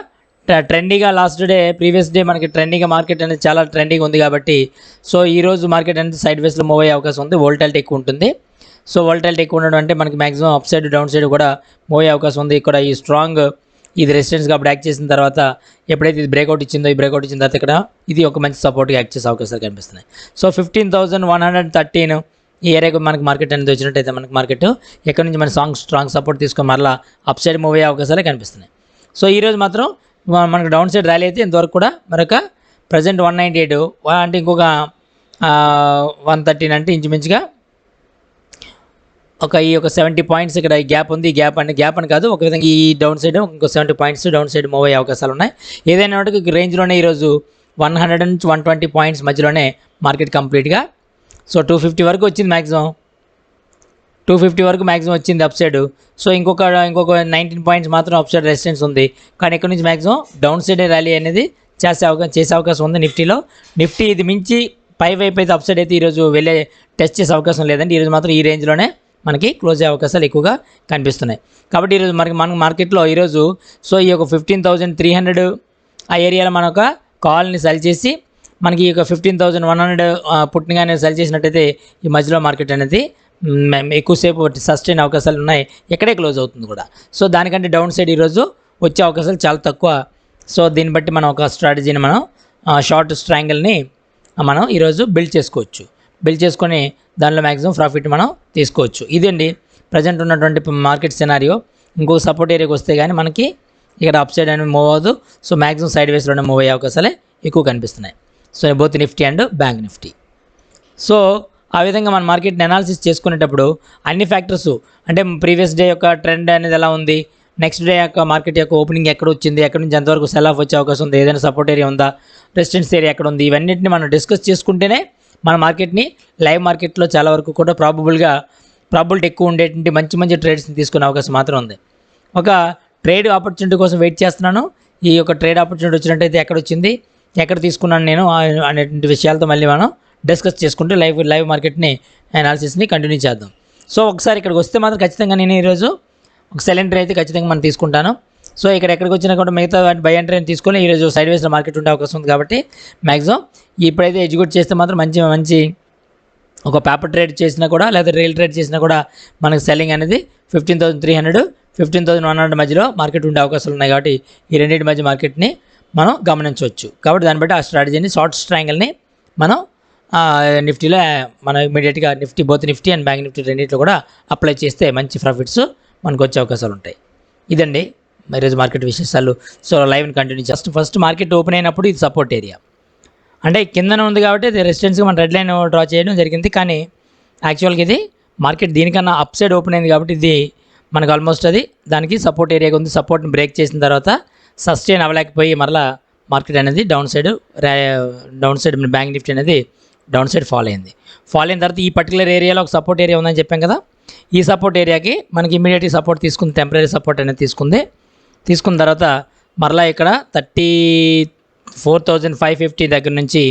ట్రెండీగా లాస్ట్ డే ప్రీవియస్ డే మనకి ట్రెండీగా మార్కెట్ అనేది చాలా ట్రెండీగా ఉంది కాబట్టి సో ఈరోజు మార్కెట్ అనేది సైడ్ వేస్లో మూవ్ అయ్యే అవకాశం ఉంది. వోల్టాలిటీ ఎక్కువ ఉంటుంది. సో వోల్టాలిటీ ఎక్కువ ఉండడం అంటే మనకి maximum up side down side కూడా మూవ్ అయ్యే అవకాశం ఉంది. ఇక్కడ ఈ స్ట్రాంగ్ ఇది రెసిస్టెన్స్గా అప్పుడు యాక్ట్ చేసిన తర్వాత ఎప్పుడైతే ఇది బ్రేక్అవుట్ ఇచ్చిందో ఈ బ్రేక్అవుట్ ఇచ్చిన తర్వాత ఇక్కడ ఇది ఒక మంచి సపోర్ట్గా యాక్ట్ చేసే అవకాశాలు కనిపిస్తున్నాయి. సో 15,113 ఈ ఏరియాకి మనకి మార్కెట్ అనేది వచ్చినట్టయితే మనకి మార్కెట్ ఎక్కడి నుంచి మన స్ట్రాంగ్ సపోర్ట్ తీసుకొని మరలా అప్ సైడ్ మూవ్ అయ్యే అవకాశాలే కనిపిస్తున్నాయి. సో ఈరోజు మాత్రం మనకు డౌన్ సైడ్ ర్యాలీ అయితే ఇంతవరకు కూడా మరొక ప్రజెంట్ 198 అంటే ఇంకొక 113 అంటే ఇంచుమించుగా ఈ యొక్క 70 పాయింట్స్ ఇక్కడ ఈ గ్యాప్ ఉంది. ఈ గ్యాప్ అని కాదు, ఒక విధంగా ఈ డౌన్ సైడ్ ఇంకో 70 పాయింట్స్ డౌన్ సైడ్ మూవ్ అయ్యే అవకాశాలు ఉన్నాయి. ఏదైనా రేంజ్లోనే ఈరోజు 100 నుంచి 120 పాయింట్స్ మధ్యలోనే మార్కెట్ కంప్లీట్గా. సో 250 వరకు వచ్చింది మ్యాక్సిమం 250 వరకు మ్యాక్సిమం వచ్చింది అప్ సైడ్. సో ఇంకొక 19 పాయింట్స్ మాత్రం అప్ సైడ్ రెసిస్టెన్స్ ఉంది. కానీ ఇక్కడ నుంచి మ్యాక్సిమం డౌన్ సైడ్ ర్యాలీ అనేది చేసే అవకాశం ఉంది నిఫ్టీ ఇది మించి పై వైపు అయితే అప్ సైడ్ అయితే ఈరోజు వెళ్ళే టెస్ట్ చేసే అవకాశం లేదండి. ఈరోజు మాత్రం ఈ రేంజ్లోనే మనకి క్లోజ్ అయ్యే అవకాశాలు ఎక్కువగా కనిపిస్తున్నాయి. కాబట్టి ఈరోజు మన మార్కెట్లో ఈరోజు సో ఈ యొక్క 15,300 ఆ ఏరియాలో మన ఒక కాల్ని సెల్ చేసి మనకి ఈ యొక్క 15,100 పుట్టినగా అనేది సెల్ చేసినట్టయితే ఈ మధ్యలో మార్కెట్ అనేది ఎక్కువసేపు సస్టైన్ అవకాశాలు ఉన్నాయి. ఎక్కడే క్లోజ్ అవుతుంది కూడా. సో దానికంటే డౌన్ సైడ్ ఈరోజు వచ్చే అవకాశాలు చాలా తక్కువ. సో దీన్ని బట్టి మనం ఒక స్ట్రాటజీని మనం షార్ట్ స్ట్రాంగిల్ని మనం ఈరోజు బిల్డ్ చేసుకొని దానిలో మ్యాక్సిమం ప్రాఫిట్ మనం తీసుకోవచ్చు. ఇదండి ప్రజెంట్ ఉన్నటువంటి మార్కెట్ సినారియో. ఇంకో సపోర్ట్ ఏరియాకి వస్తే కానీ మనకి ఇక్కడ అప్ సైడ్ అనేది మూవ్ అవ్వదు. సో మ్యాక్సిమం సైడ్ వేస్లోనే మూవ్ అయ్యే అవకాశాలే ఎక్కువ కనిపిస్తున్నాయి. So both Nifty and bank Nifty. So ఆ విధంగా మన మార్కెట్ని అనాలిసిస్ చేసుకునేటప్పుడు అన్ని ఫ్యాక్టర్స్ అంటే ప్రీవియస్ డే యొక్క ట్రెండ్ అనేది ఎలా ఉంది, నెక్స్ట్ డే యొక్క మార్కెట్ యొక్క ఓపెనింగ్ ఎక్కడ వచ్చింది, ఎక్కడి నుంచి ఎంతవరకు సెల్ ఆఫ్ వచ్చే అవకాశం ఉంది, ఏదైనా సపోర్ట్ ఏరియా ఉందా, రెసిస్టెన్స్ ఏరియా ఎక్కడ ఉంది, ఇవన్నింటిని మనం డిస్కస్ చేసుకుంటేనే మన మార్కెట్ని లైవ్ మార్కెట్లో చాలా వరకు కూడా ప్రాబబిలిటీ ఎక్కువ ఉండేటువంటి మంచి ట్రేడ్స్ని తీసుకునే అవకాశం మాత్రం ఉంది. ఒక ట్రేడ్ ఆపర్చునిటీ కోసం వెయిట్ చేస్తున్నాను. ఈ యొక్క ట్రేడ్ ఆపర్చునిటీ వచ్చినట్టయితే ఎక్కడ వచ్చింది, ఎక్కడ తీసుకున్నాను నేను అనేటువంటి విషయాలతో మళ్ళీ మనం డిస్కస్ చేసుకుంటూ లైవ్ మార్కెట్ని అనాలిసిస్ని కంటిన్యూ చేద్దాం. సో ఒకసారి ఇక్కడికి వస్తే మాత్రం ఖచ్చితంగా నేను ఈరోజు ఒక సెల్ ఎంట్రీ అయితే ఖచ్చితంగా మనం తీసుకుంటాను. సో ఇక్కడ ఎక్కడికి వచ్చినా కూడా మిగతా బై ఎంట్రీ తీసుకొని ఈరోజు సైడ్ వేస్లో మార్కెట్ ఉండే అవకాశం ఉంది. కాబట్టి మ్యాక్సిమం ఇప్పుడైతే ఎగ్జిక్యూట్ చేస్తే మాత్రం మంచి ఒక పేపర్ ట్రేడ్ చేసినా కూడా లేదా రియల్ ట్రేడ్ చేసినా కూడా మనకు సెల్లింగ్ అనేది 15,300 15,100 మధ్యలో మార్కెట్ ఉండే అవకాశాలు ఉన్నాయి. కాబట్టి ఈ రెండింటి మధ్య మార్కెట్ని మనం గమనించవచ్చు. కాబట్టి దాన్ని బట్టి ఆ స్ట్రాటజీని షార్ట్ ట్రయాంగిల్ని మనం నిఫ్టీలో మనం ఇమీడియట్గా both Nifty and bank Nifty రెండింటిలో కూడా అప్లై చేస్తే మంచి ప్రాఫిట్స్ మనకు వచ్చే అవకాశాలు ఉంటాయి. ఇదండి ఈరోజు మార్కెట్ విశేషాలు. సో లైవ్ని కంటిన్యూ చేస్తాం. ఫస్ట్ మార్కెట్ ఓపెన్ అయినప్పుడు ఇది సపోర్ట్ ఏరియా అంటే కిందన ఉంది కాబట్టి ఇది రెసిస్టెన్స్గా మన రెడ్ లైన్ డ్రా చేయడం జరిగింది. కానీ యాక్చువల్గా ఇది మార్కెట్ దీనికన్నా అప్ సైడ్ ఓపెన్ అయింది కాబట్టి ఇది మనకు ఆల్మోస్ట్ అది దానికి సపోర్ట్ ఏరియాగా ఉంది. సపోర్ట్ని బ్రేక్ చేసిన తర్వాత సస్టైన్ అవ్వలేకపోయి మరలా మార్కెట్ అనేది డౌన్ సైడ్ బ్యాంక్ నిఫ్టీ అనేది డౌన్ సైడ్ ఫాల్ అయింది. ఫాల్ అయిన తర్వాత ఈ పర్టికులర్ ఏరియాలో ఒక సపోర్ట్ ఏరియా ఉందని చెప్పాం కదా, ఈ సపోర్ట్ ఏరియాకి మనకి ఇమీడియట్గా సపోర్ట్ తీసుకుంది, టెంపరీ సపోర్ట్ అనేది తీసుకున్న తర్వాత మరలా ఇక్కడ 34,550 దగ్గర నుంచి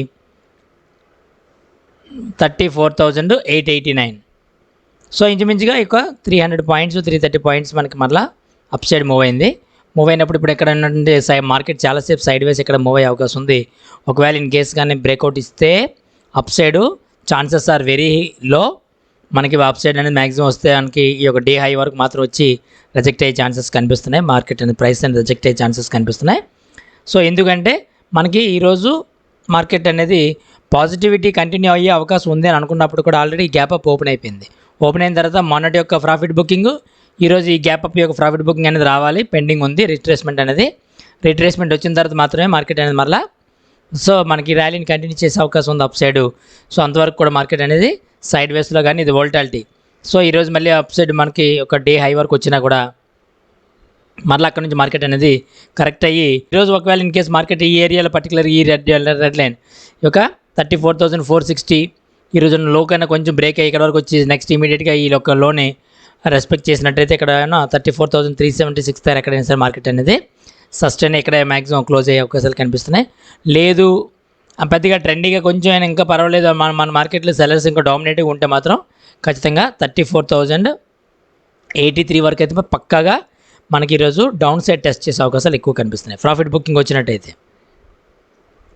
34,889. సో ఇంచుమించుగా ఇక 300 పాయింట్స్ 330 పాయింట్స్ మనకి మరలా అప్ సైడ్ మూవ్ అయింది. మూవ్ అయినప్పుడు ఇప్పుడు ఎక్కడ ఉన్నటువంటి మార్కెట్ చాలాసేపు సైడ్ వేస్ ఇక్కడ మూవ్ అయ్యే అవకాశం ఉంది. ఒకవేళ ఇన్ కేస్ కానీ బ్రేక్అవుట్ ఇస్తే up side chances are very low. మనకి అప్ సైడ్ అనేది మ్యాక్సిమం వస్తే మనకి ఈ యొక్క డే హై వరకు మాత్రం వచ్చి రిజెక్ట్ అయ్యే ఛాన్సెస్ కనిపిస్తున్నాయి. మార్కెట్ అనేది ప్రైస్ అనేది రిజెక్ట్ అయ్యే ఛాన్సెస్ కనిపిస్తున్నాయి. సో ఎందుకంటే మనకి ఈరోజు మార్కెట్ అనేది పాజిటివిటీ కంటిన్యూ అయ్యే అవకాశం ఉంది అని అనుకున్నప్పుడు కూడా ఆల్రెడీ గ్యాప్ అప్ ఓపెన్ అయిపోయింది. ఓపెన్ అయిన తర్వాత మొన్నటి యొక్క ప్రాఫిట్ బుకింగ్, ఈరోజు ఈ గ్యాప్ అప్ యొక్క ప్రాఫిట్ బుకింగ్ అనేది రావాలి, పెండింగ్ ఉంది. రిట్రేస్మెంట్ వచ్చిన తర్వాత మాత్రమే మార్కెట్ అనేది మరలా సో మనకి ర్యాలీని కంటిన్యూ చేసే అవకాశం ఉంది అప్ సైడ్. సో అంతవరకు కూడా మార్కెట్ అనేది సైడ్ వేస్లో కానీ ఇది వోల్టాలిటీ. సో ఈరోజు మళ్ళీ అప్ సైడ్ మనకి ఒక డే హై వరకు వచ్చినా కూడా మరలా అక్కడ నుంచి మార్కెట్ అనేది కరెక్ట్ అయ్యి ఈరోజు ఒకవేళ ఇన్ కేసు మార్కెట్ ఈ ఏరియాలో పర్టికులర్ ఈ రెడ్ లైన్ యొక్క 34,460 ఈరోజు లో కన్నా కొంచెం బ్రేక్ అయ్యి ఇక్కడ వరకు వచ్చి నెక్స్ట్ ఇమీడియట్గా ఈ యొక్క లోని రెస్పెక్ట్ చేసినట్టయితే ఇక్కడ 34,376 దగ్గర ఎక్కడైనా సరే మార్కెట్ అనేది సస్టైన్ ఇక్కడ మ్యాక్సిమం క్లోజ్ అయ్యే అవకాశాలు కనిపిస్తున్నాయి. లేదు పెద్దగా ట్రెండీగా కొంచెం అయినా ఇంకా పర్వాలేదు మన మార్కెట్లో సెల్లర్స్ ఇంకా డామినేటివ్గా ఉంటే మాత్రం ఖచ్చితంగా 34,083 వరకు అయితే పక్కాగా మనకి ఈరోజు డౌన్ సైడ్ టెస్ట్ చేసే అవకాశాలు ఎక్కువ కనిపిస్తున్నాయి ప్రాఫిట్ బుకింగ్ వచ్చినట్టయితే.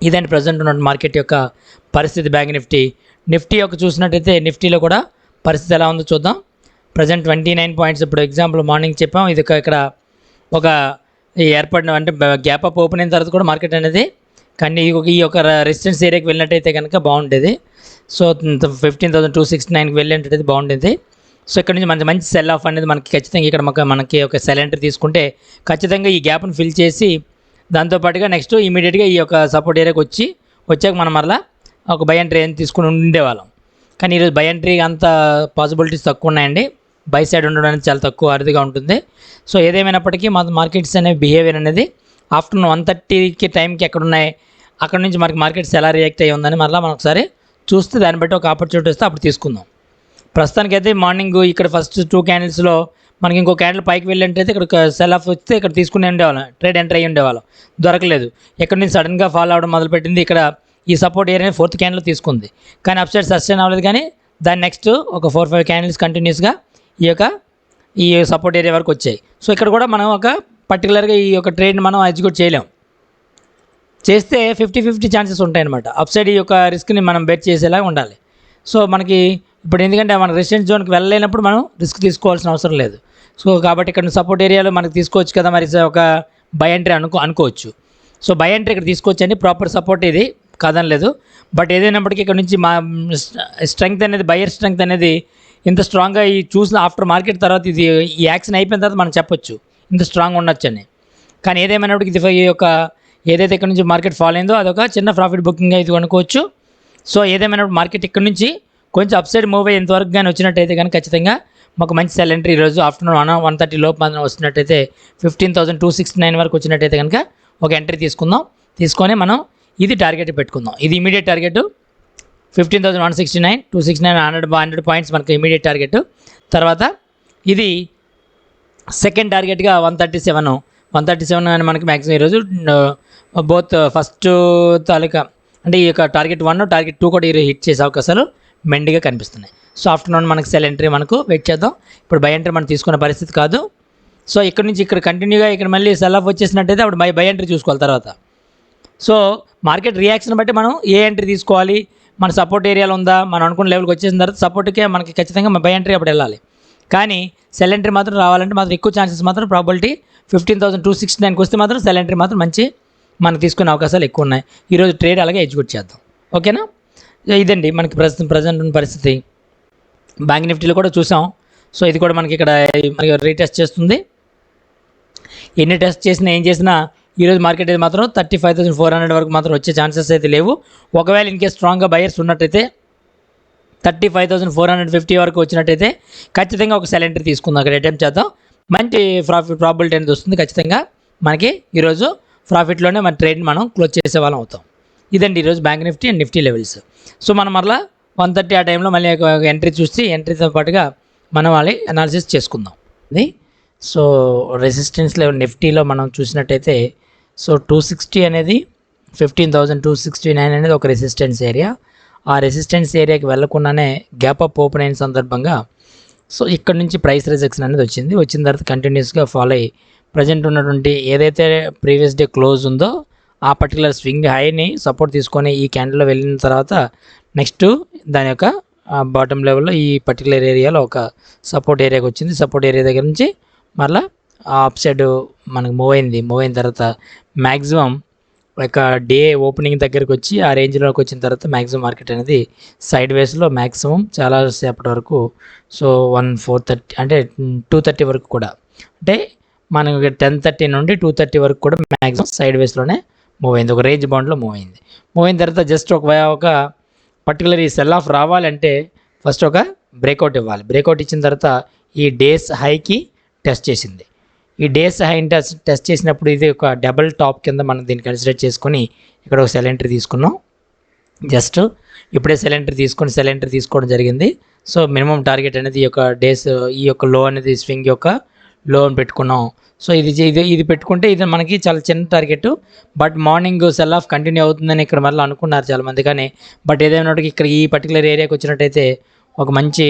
ఇదండి ప్రజెంట్ ఉన్న మార్కెట్ యొక్క పరిస్థితి. బ్యాంక్ నిఫ్టీ యొక్క చూసినట్టయితే నిఫ్టీలో కూడా పరిస్థితి ఎలా ఉందో చూద్దాం. Present 29 points. ఇప్పుడు ఎగ్జాంపుల్ మార్నింగ్ చెప్పాం, ఇది ఇక్కడ ఒక ఏర్పడిన అంటే గ్యాప్ అప్ ఓపెన్ అయిన తర్వాత కూడా మార్కెట్ అనేది కానీ ఈ యొక్క రెసిస్టెన్స్ ఏరియాకి వెళ్ళినట్టయితే కనుక బాగుండేది. సో 15,269కి వెళ్ళినట్టయితే బాగుండేది. సో ఇక్కడ నుంచి మంచి సెల్ ఆఫ్ అనేది మనకి ఖచ్చితంగా ఇక్కడ మనకి ఒక సెల్ ఎంట్రీ తీసుకుంటే ఖచ్చితంగా ఈ గ్యాప్ను ఫిల్ చేసి దాంతోపాటుగా నెక్స్ట్ ఇమీడియట్గా ఈ యొక్క సపోర్ట్ ఏరియాకి వచ్చాక మనం మరలా ఒక బై ఎంట్రీ తీసుకుని ఉండేవాళ్ళం. కానీ ఈరోజు బై ఎంట్రీ అంత పాసిబిలిటీస్ తక్కువ ఉన్నాయండి. బై సైడ్ ఉండడం అనేది చాలా తక్కువ అరుదుగా ఉంటుంది. సో ఏదేమైనప్పటికీ మన మార్కెట్స్ అనే బిహేవియర్ అనేది ఆఫ్టర్నూన్ 1:30కి టైంకి ఎక్కడ ఉన్నాయి అక్కడ నుంచి మనకి మార్కెట్స్ ఎలా రియాక్ట్ అయ్యి ఉందని మరలా మనం ఒకసారి చూస్తే దాన్ని బట్టి ఒక ఆపర్చునిటీ వస్తే అప్పుడు తీసుకుందాం. ప్రస్తుతానికైతే మార్నింగ్ ఇక్కడ ఫస్ట్ 2 క్యాండిల్స్లో మనకి ఇంకో క్యాండిల్ పైకి వెళ్ళినట్టయితే ఇక్కడ సెల్ ఆఫ్ వస్తే ఇక్కడ తీసుకుని ఉండేవాళ్ళం, ట్రేడ్ ఎంటర్ అయ్యి ఉండేవాళ్ళం. దొరకలేదు. ఎక్కడి నుంచి సడన్గా ఫాలో అవడం మొదలుపెట్టింది. ఇక్కడ ఈ సపోర్ట్ ఏరియాని 4th క్యాండిల్ తీసుకుంది, కానీ అప్ సైడ్ సస్టైన్ అవ్వలేదు. కానీ దాని నెక్స్ట్ ఒక 4-5 క్యాండిల్స్ కంటిన్యూస్గా ఈ సపోర్ట్ ఏరియా వరకు వచ్చాయి. సో ఇక్కడ కూడా మనం ఒక పర్టికులర్గా ఈ యొక్క ట్రేడ్ని మనం ఎగ్జిక్యూట్ చేయలేం. చేస్తే 50-50 ఛాన్సెస్ ఉంటాయన్నమాట. అప్ సైడ్ ఈ యొక్క రిస్క్ని మనం బెట్ చేసేలా ఉండాలి. సో మనకి ఇప్పుడు ఎందుకంటే మన రెసిడెన్స్ జోన్కి వెళ్ళలేనప్పుడు మనం రిస్క్ తీసుకోవాల్సిన అవసరం లేదు. సో కాబట్టి ఇక్కడ సపోర్ట్ ఏరియాలో మనకు తీసుకోవచ్చు కదా, మరి ఒక బై ఎంట్రీ అనుకోవచ్చు. సో బై ఎంట్రీ ఇక్కడ తీసుకోవచ్చు అండి. ప్రాపర్ సపోర్ట్ ఇది కాదనలేదు. బట్ ఏదైనప్పటికీ ఇక్కడ నుంచి మా స్ట్రెంగ్త్ అనేది, బయర్ స్ట్రెంగ్త్ అనేది ఇంత స్ట్రాంగ్గా ఈ చూసిన ఆఫ్టర్ మార్కెట్ తర్వాత ఇది ఈ యాక్షన్ అయిపోయిన తర్వాత మనం చెప్పొచ్చు ఇంత స్ట్రాంగ్ ఉండొచ్చు అని. కానీ ఏదేమైనప్పటికీ ఇది ఈ యొక్క ఏదైతే ఇక్కడ నుంచి మార్కెట్ ఫాల్ అయిందో అదొక చిన్న ప్రాఫిట్ బుకింగ్ ఇది అనుకోవచ్చు. సో ఏదేమైనప్పుడు మార్కెట్ ఇక్కడ నుంచి కొంచెం అప్సైడ్ మూవ్ అయ్యేంతవరకు కానీ వచ్చినట్టయితే కానీ ఖచ్చితంగా మాకు మంచి సెల్ ఎంట్రీ ఈరోజు ఆఫ్టర్నూన్ 1:30 లోపు మాత్రం వస్తున్నట్టయితే 15,269 వరకు వచ్చినట్టయితే కనుక ఒక ఎంట్రీ తీసుకొని మనం ఇది టార్గెట్ పెట్టుకుందాం. ఇది ఇమీడియట్ టార్గెట్ 15,169, 269, 100 పాయింట్స్ మనకు ఇమీడియట్ టార్గెట్. తర్వాత ఇది సెకండ్ టార్గెట్గా 137 అని మనకి మ్యాక్సిమం ఈరోజు బోత్ ఫస్ట్ తాలూకా అంటే ఈ యొక్క టార్గెట్ 1, టార్గెట్ 2 కూడా ఈరోజు హిట్ చేసే అవకాశాలు మెండుగా కనిపిస్తున్నాయి. సో ఆఫ్టర్నూన్ మనకి సెల్ ఎంట్రీ మనకు వెయిట్ చేద్దాం. ఇప్పుడు బై ఎంట్రీ మనం తీసుకునే పరిస్థితి కాదు. సో ఇక్కడ నుంచి ఇక్కడ కంటిన్యూగా ఇక్కడ మళ్ళీ సెల్ ఆఫ్ వచ్చేసినట్టయితే అప్పుడు బై ఎంట్రీ చూసుకోవాలి తర్వాత. సో మార్కెట్ రియాక్షన్ బట్టి మనం ఏ ఎంట్రీ తీసుకోవాలి, మన సపోర్ట్ ఏరియాలో ఉందా, మనం అనుకున్న లెవెల్కి వచ్చేసిన తర్వాత సపోర్ట్కే మనకి ఖచ్చితంగా బై ఎంట్రీ అప్పుడు వెళ్ళాలి. కానీ సెల్ ఎంట్రీ మాత్రం రావాలంటే మాత్రం ఎక్కువ ఛాన్సెస్ మాత్రం ప్రాబిలిటీ 15,269కి వస్తే మాత్రం సెల్ ఎంట్రీ మాత్రం మంచి మనకు తీసుకునే అవకాశాలు ఎక్కువ ఉన్నాయి. ఈరోజు ట్రేడ్ అలాగే ఎగ్జిక్యూట్ చేద్దాం. ఓకేనా? ఇదండి మనకి ప్రజెంట్ ఉన్న పరిస్థితి. బ్యాంక్ నిఫ్టీలో కూడా చూసాం. సో ఇది కూడా మనకి ఇక్కడ మనకి రీటెస్ట్ చేస్తుంది. ఎన్ని టెస్ట్ చేసినా ఏం చేసినా ఈరోజు మార్కెట్ అయితే మాత్రం 35,400 వరకు మాత్రం వచ్చే ఛాన్సెస్ అయితే లేవు. ఒకవేళ ఇన్కేస్ స్ట్రాంగ్గా బయర్స్ ఉన్నట్టయితే 35,450 వరకు వచ్చినట్టయితే ఖచ్చితంగా ఒక సెల్ ఎంట్రీ తీసుకుందాం. అక్కడ అటెంప్ట్ చేద్దాం. మంచి ప్రాబిలిటీ అనేది వస్తుంది. ఖచ్చితంగా మనకి ఈరోజు ప్రాఫిట్లోనే మన ట్రేడ్ని మనం క్లోజ్ చేసే వాళ్ళం అవుతాం. ఇదండి ఈరోజు bank Nifty and Nifty levels. So మనం మరలా 1:30 ఆ టైంలో మళ్ళీ ఒక ఎంట్రీ చూసి ఎంట్రీతో పాటుగా మనం వాళ్ళ అనాలిసిస్ చేసుకుందాం. అది సో రెసిస్టెన్స్ లెవెల్ నిఫ్టీలో మనం చూసినట్టయితే సో 260 అనేది 15,269 అనేది ఒక రెసిస్టెన్స్ ఏరియా. ఆ రెసిస్టెన్స్ ఏరియాకి వెళ్ళకుండానే గ్యాప్ అప్ ఓపెన్ అయిన సందర్భంగా సో ఇక్కడ నుంచి ప్రైస్ రిజెక్షన్ అనేది వచ్చిన తర్వాత కంటిన్యూస్గా ఫాలో అయ్యి ప్రజెంట్ ఉన్నటువంటి ఏదైతే ప్రీవియస్ డే క్లోజ్ ఉందో ఆ పర్టికులర్ స్వింగ్ హైని సపోర్ట్ తీసుకొని ఈ క్యాండిల్లో వెళ్ళిన తర్వాత నెక్స్ట్ దాని యొక్క బాటమ్ లెవెల్లో ఈ పర్టికులర్ ఏరియాలో ఒక సపోర్ట్ ఏరియాకి వచ్చింది. సపోర్ట్ ఏరియా దగ్గర నుంచి మళ్ళీ అప్ సైడ్ మనకు మూవ్ అయిన తర్వాత మ్యాక్సిమం ఒక డే ఓపెనింగ్ దగ్గరికి వచ్చి ఆ రేంజ్లోకి వచ్చిన తర్వాత మ్యాక్సిమం మార్కెట్ అనేది సైడ్ వేస్లో మ్యాక్సిమం చాలా సేపటి వరకు సో 4:30 అంటే 2:30 వరకు కూడా అంటే మనకి 10:30 నుండి 2:30 వరకు కూడా మ్యాక్సిమం సైడ్ వేస్లోనే మూవ్ అయింది. ఒక రేంజ్ బౌండ్లో మూవ్ అయిన తర్వాత జస్ట్ ఒక పర్టికులర్ ఈ సెల్ ఆఫ్ రావాలంటే ఫస్ట్ ఒక బ్రేక్అవుట్ ఇవ్వాలి. బ్రేక్అవుట్ ఇచ్చిన తర్వాత ఈ డేస్ హైకి టెస్ట్ చేసింది. ఈ డేస్ హైని టెస్ట్ చేసినప్పుడు ఇది ఒక డబుల్ టాప్ కింద మనం దీన్ని కన్సిడర్ చేసుకొని ఇక్కడ ఒక సెల్ ఎంట్రీ తీసుకున్నాం. జస్ట్ ఇప్పుడే సెల్ ఎంట్రీ తీసుకోవడం జరిగింది. సో మినిమం టార్గెట్ అనేది ఈ యొక్క డేస్ ఈ యొక్క లో అనేది స్వింగ్ యొక్క లో అని పెట్టుకున్నాం. సో ఇది పెట్టుకుంటే ఇది మనకి చాలా చిన్న target. But morning cell of continue అవుతుందని ఇక్కడ మళ్ళీ అనుకున్నారు చాలామంది. కానీ బట్ ఏదైనా ఇక్కడ ఈ పర్టికులర్ ఏరియాకి వచ్చినట్టయితే ఒక మంచి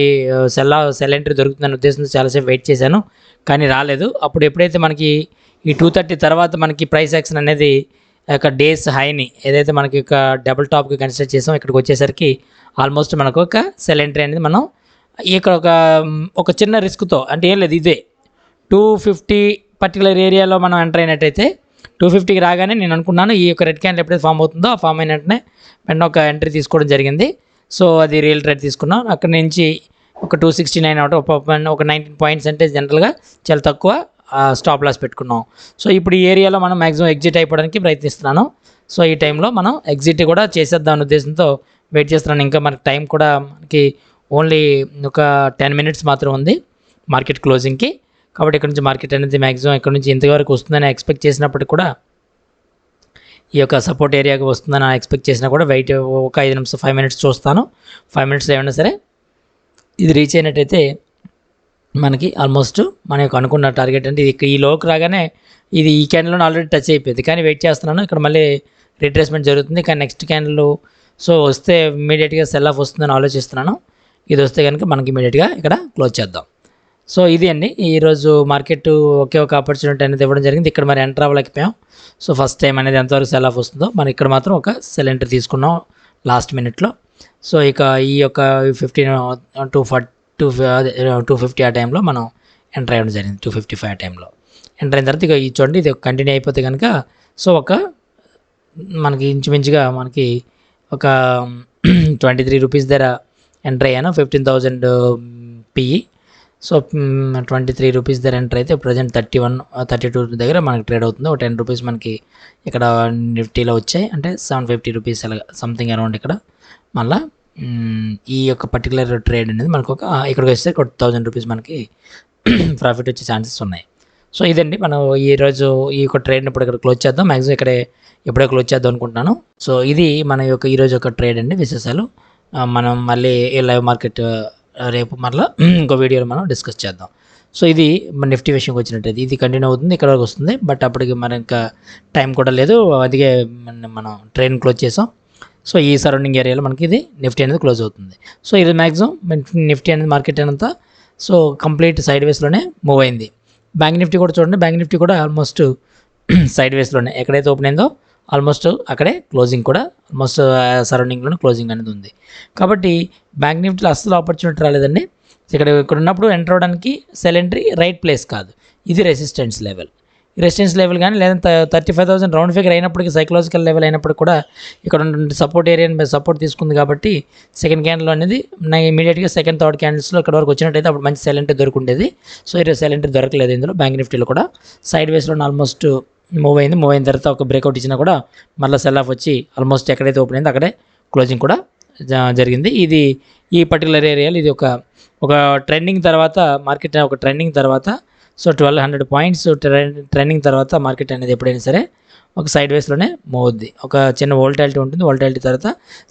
సెల్ ఎంట్రీ దొరుకుతుందనే ఉద్దేశంతో చాలాసేపు వెయిట్ చేశాను కానీ రాలేదు. అప్పుడు ఎప్పుడైతే మనకి ఈ 2:30 తర్వాత మనకి ప్రైస్ యాక్షన్ అనేది ఒక డేస్ హైని ఏదైతే మనకి ఒక డబుల్ టాప్కి కన్సిడర్ చేసాం ఇక్కడికి వచ్చేసరికి ఆల్మోస్ట్ మనకు ఒక సెల్ ఎంట్రీ అనేది మనం ఇక్కడ ఒక చిన్న రిస్క్తో అంటే ఏం లేదు ఇదే 250 పర్టికులర్ ఏరియాలో మనం ఎంటర్ అయినట్టయితే 250కి రాగానే నేను అనుకున్నాను ఈ యొక్క రెడ్ క్యాండిల్ ఎప్పుడైతే ఫామ్ అవుతుందో ఆ ఫామ్ అయిన వెంటనే వెంటనే ఒక ఎంట్రీ తీసుకోవడం జరిగింది. సో అది రియల్ ట్రేడ్ తీసుకున్నాం. అక్కడ నుంచి ఒక 269 అవడం ఒక 19 పాయింట్స్ అంటే జనరల్గా చాలా తక్కువ స్టాప్ లాస్ పెట్టుకున్నాం. సో ఇప్పుడు ఈ ఏరియాలో మనం మ్యాక్సిమం ఎగ్జిట్ అయిపోవడానికి ప్రయత్నిస్తున్నాను. సో ఈ టైంలో మనం ఎగ్జిట్ కూడా చేసేద్దాం అనే ఉద్దేశంతో వెయిట్ చేస్తున్నాను. ఇంకా మనకి టైం కూడా మనకి ఓన్లీ ఒక 10 మినిట్స్ మాత్రం ఉంది మార్కెట్ క్లోజింగ్కి. కాబట్టి ఇక్కడ నుంచి మార్కెట్ అనేది మ్యాక్సిమం ఇక్కడ నుంచి ఇంతవరకు వస్తుందని ఎక్స్పెక్ట్ చేసినప్పటికీ కూడా ఈ యొక్క సపోర్ట్ ఏరియాకి వస్తుందని ఎక్స్పెక్ట్ చేసినా కూడా వెయిట్ ఒక 5 నిమిషం 5 మినిట్స్ చూస్తాను. 5 మినిట్స్ ఏమైనా సరే ఇది రీచ్ అయినట్టయితే మనకి ఆల్మోస్ట్ మన యొక్క అనుకున్న టార్గెట్ అంటే ఇది ఈ లోకి రాగానే ఇది ఈ క్యాండిల్లో ఆల్రెడీ టచ్ అయిపోయింది కానీ వెయిట్ చేస్తున్నాను. ఇక్కడ మళ్ళీ రిట్రేస్మెంట్ జరుగుతుంది కానీ నెక్స్ట్ క్యాండిల్ సో వస్తే ఇమీడియట్గా సెల్ ఆఫ్ వస్తుందని ఆలోచిస్తున్నాను. ఇది వస్తే కనుక మనకి ఇమీడియట్గా ఇక్కడ క్లోజ్ చేద్దాం. సో ఇది అండి ఈరోజు మార్కెట్ ఒకే ఒక ఆపర్చునిటీ అనేది ఇవ్వడం జరిగింది. ఇక్కడ మరి ఎంటర్ అవ్వలేకపోయాం. సో ఫస్ట్ టైం అనేది ఎంతవరకు సెల్ ఆఫ్ వస్తుందో మనం ఇక్కడ మాత్రం ఒక సెల్ ఎంట్రీ తీసుకున్నాం లాస్ట్ మినిట్లో. సో ఇక ఈ యొక్క 250 ఆ టైంలో మనం ఎంటర్ అవ్వడం జరిగింది. 255 ఆ టైంలో ఎంటర్ అయిన తర్వాత ఇక చూడండి ఇది కంటిన్యూ అయిపోతే కనుక సో ఒక మనకి ఇంచుమించుగా మనకి ఒక 23 రూపీస్ దగ్గర ఎంటర్ అయ్యాను, 15,000 పిఈ. సో 23 రూపీస్ దగ్గర ఎంటర్ అయితే ప్రజెంట్ 32 దగ్గర మనకి ట్రేడ్ అవుతుంది. ఒక 10 రూపీస్ మనకి ఇక్కడ నిఫ్టీలో వచ్చాయి, అంటే 750 రూపీస్ అలా సంథింగ్ అరౌండ్. ఇక్కడ మళ్ళీ ఈ యొక్క పర్టికులర్ ట్రేడ్ అనేది మనకు ఇక్కడికి వస్తే 1000 రూపీస్ మనకి ప్రాఫిట్ వచ్చే ఛాన్సెస్ ఉన్నాయి. సో ఇదండి మనం ఈరోజు ఈ యొక్క ట్రేడ్ని ఇప్పుడు ఇక్కడ క్లోజ్ చేద్దాం. మ్యాక్సిమం ఇక్కడే ఎప్పుడో క్లోజ్ చేద్దాం అనుకుంటున్నాను. సో ఇది మన యొక్క ఈరోజు ఒక ట్రేడ్ అండి, విశేషాలు. మనం మళ్ళీ లైవ్ మార్కెట్ రేపు మళ్ళీ ఇంకో వీడియోలో మనం డిస్కస్ చేద్దాం. సో ఇది మన నిఫ్టీ విషయంకి వచ్చినట్టయితే ఇది కంటిన్యూ అవుతుంది, ఇక్కడ వరకు వస్తుంది. బట్ అప్పటికి మన ఇంకా టైం కూడా లేదు, అందుకే మనం ట్రైన్ క్లోజ్ చేసాం. సో ఈ సరౌండింగ్ ఏరియాలో మనకి ఇది నిఫ్టీ అనేది క్లోజ్ అవుతుంది. సో ఇది మ్యాక్సిమం నిఫ్టీ అనేది మార్కెట్ అంతా సో కంప్లీట్ సైడ్ వేస్లోనే మూవ్ అయింది. బ్యాంక్ నిఫ్టీ కూడా చూడండి, బ్యాంక్ నిఫ్టీ కూడా ఆల్మోస్ట్ సైడ్ వేస్లోనే ఎక్కడైతే ఓపెన్ అయిందో ఆల్మోస్ట్ అక్కడే క్లోజింగ్ కూడా ఆల్మోస్ట్ సరౌండింగ్లోనే క్లోజింగ్ అనేది ఉంది. కాబట్టి బ్యాంక్ నిఫ్టీలో అస్సలు ఆపర్చునిటీ రాలేదండి. ఇక్కడ ఉన్నప్పుడు ఎంటర్ అవ్వడానికి సెల్ ఎంట్రీ రైట్ ప్లేస్ కాదు, ఇది రెసిస్టెన్స్ లెవెల్. రెసిస్టెన్స్ లెవెల్ కానీ లేదంటే 35,000 రౌండ్ ఫిగర్ అయినప్పటికీ, సైకలాజికల్ లెవెల్ అయినప్పటికీ కూడా ఇక్కడ ఉన్న సపోర్ట్ ఏరియాని సపోర్ట్ తీసుకుంది. కాబట్టి సెకండ్ క్యాండిల్ అనేది నాకు ఇమీడియట్గా సెకండ్ థర్డ్ క్యాండిల్స్లో ఇక్కడ వరకు వచ్చినట్టయితే అప్పుడు మంచి సెల్ ఎంట్రీ దొరుకుండేది. సో ఈరోజు సెల్ ఎంట్రీ దొరకలేదు ఇందులో. బ్యాంక్ నిఫ్టీలో కూడా సైడ్ వేస్లో ఆల్మోస్ట్ మూవ్ అయింది. మూవ్ అయిన తర్వాత ఒక బ్రేక్అవుట్ ఇచ్చినా కూడా మళ్ళీ సెల్ ఆఫ్ వచ్చి ఆల్మోస్ట్ ఎక్కడైతే ఓపెన్ అయిందో అక్కడే క్లోజింగ్ కూడా జరిగింది. ఇది ఈ పర్టికులర్ ఏరియాలో ఇది ఒక ట్రెండింగ్ తర్వాత మార్కెట్ ఒక ట్రెండింగ్ తర్వాత సో 1200 పాయింట్స్ ట్రెండింగ్ తర్వాత మార్కెట్ అనేది ఎప్పుడైనా సరే ఒక సైడ్ వేస్లోనే మూవ్ అవుద్ది. ఒక చిన్న వోల్టాలిటీ ఉంటుంది, వోల్టాలిటీ తర్వాత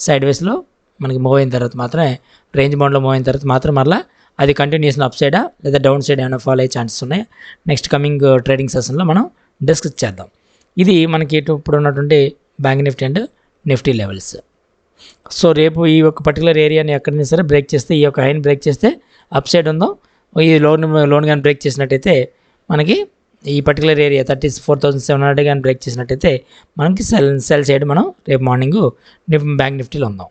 సైడ్ వేస్లో మనకి మూవ్ అయిన తర్వాత మాత్రమే, రేంజ్ బౌండ్లో మూవ్ అయిన తర్వాత మాత్రం మళ్ళీ అది కంటిన్యూషన్ అప్ సైడా లేదా డౌన్ సైడ్ ఏమైనా ఫాలో అయ్యే ఛాన్సెస్ ఉన్నాయి. నెక్స్ట్ కమింగ్ ట్రేడింగ్ సెషన్లో మనం డిస్కస్ చేద్దాం. ఇది మనకి ఇప్పుడు ఉన్నటువంటి bank Nifty and Nifty levels. So రేపు ఈ యొక్క పర్టికులర్ ఏరియాని ఎక్కడైనా సరే బ్రేక్ చేస్తే, ఈ యొక్క హైని బ్రేక్ చేస్తే అప్ సైడ్ ఉందో, ఈ లోన్ కానీ బ్రేక్ చేసినట్టయితే మనకి ఈ పర్టికులర్ ఏరియా 34,700 కానీ బ్రేక్ చేసినట్టయితే మనకి సెల్ సైడ్ మనం రేపు మార్నింగ్ బ్యాంక్ నిఫ్టీలో ఉందాం.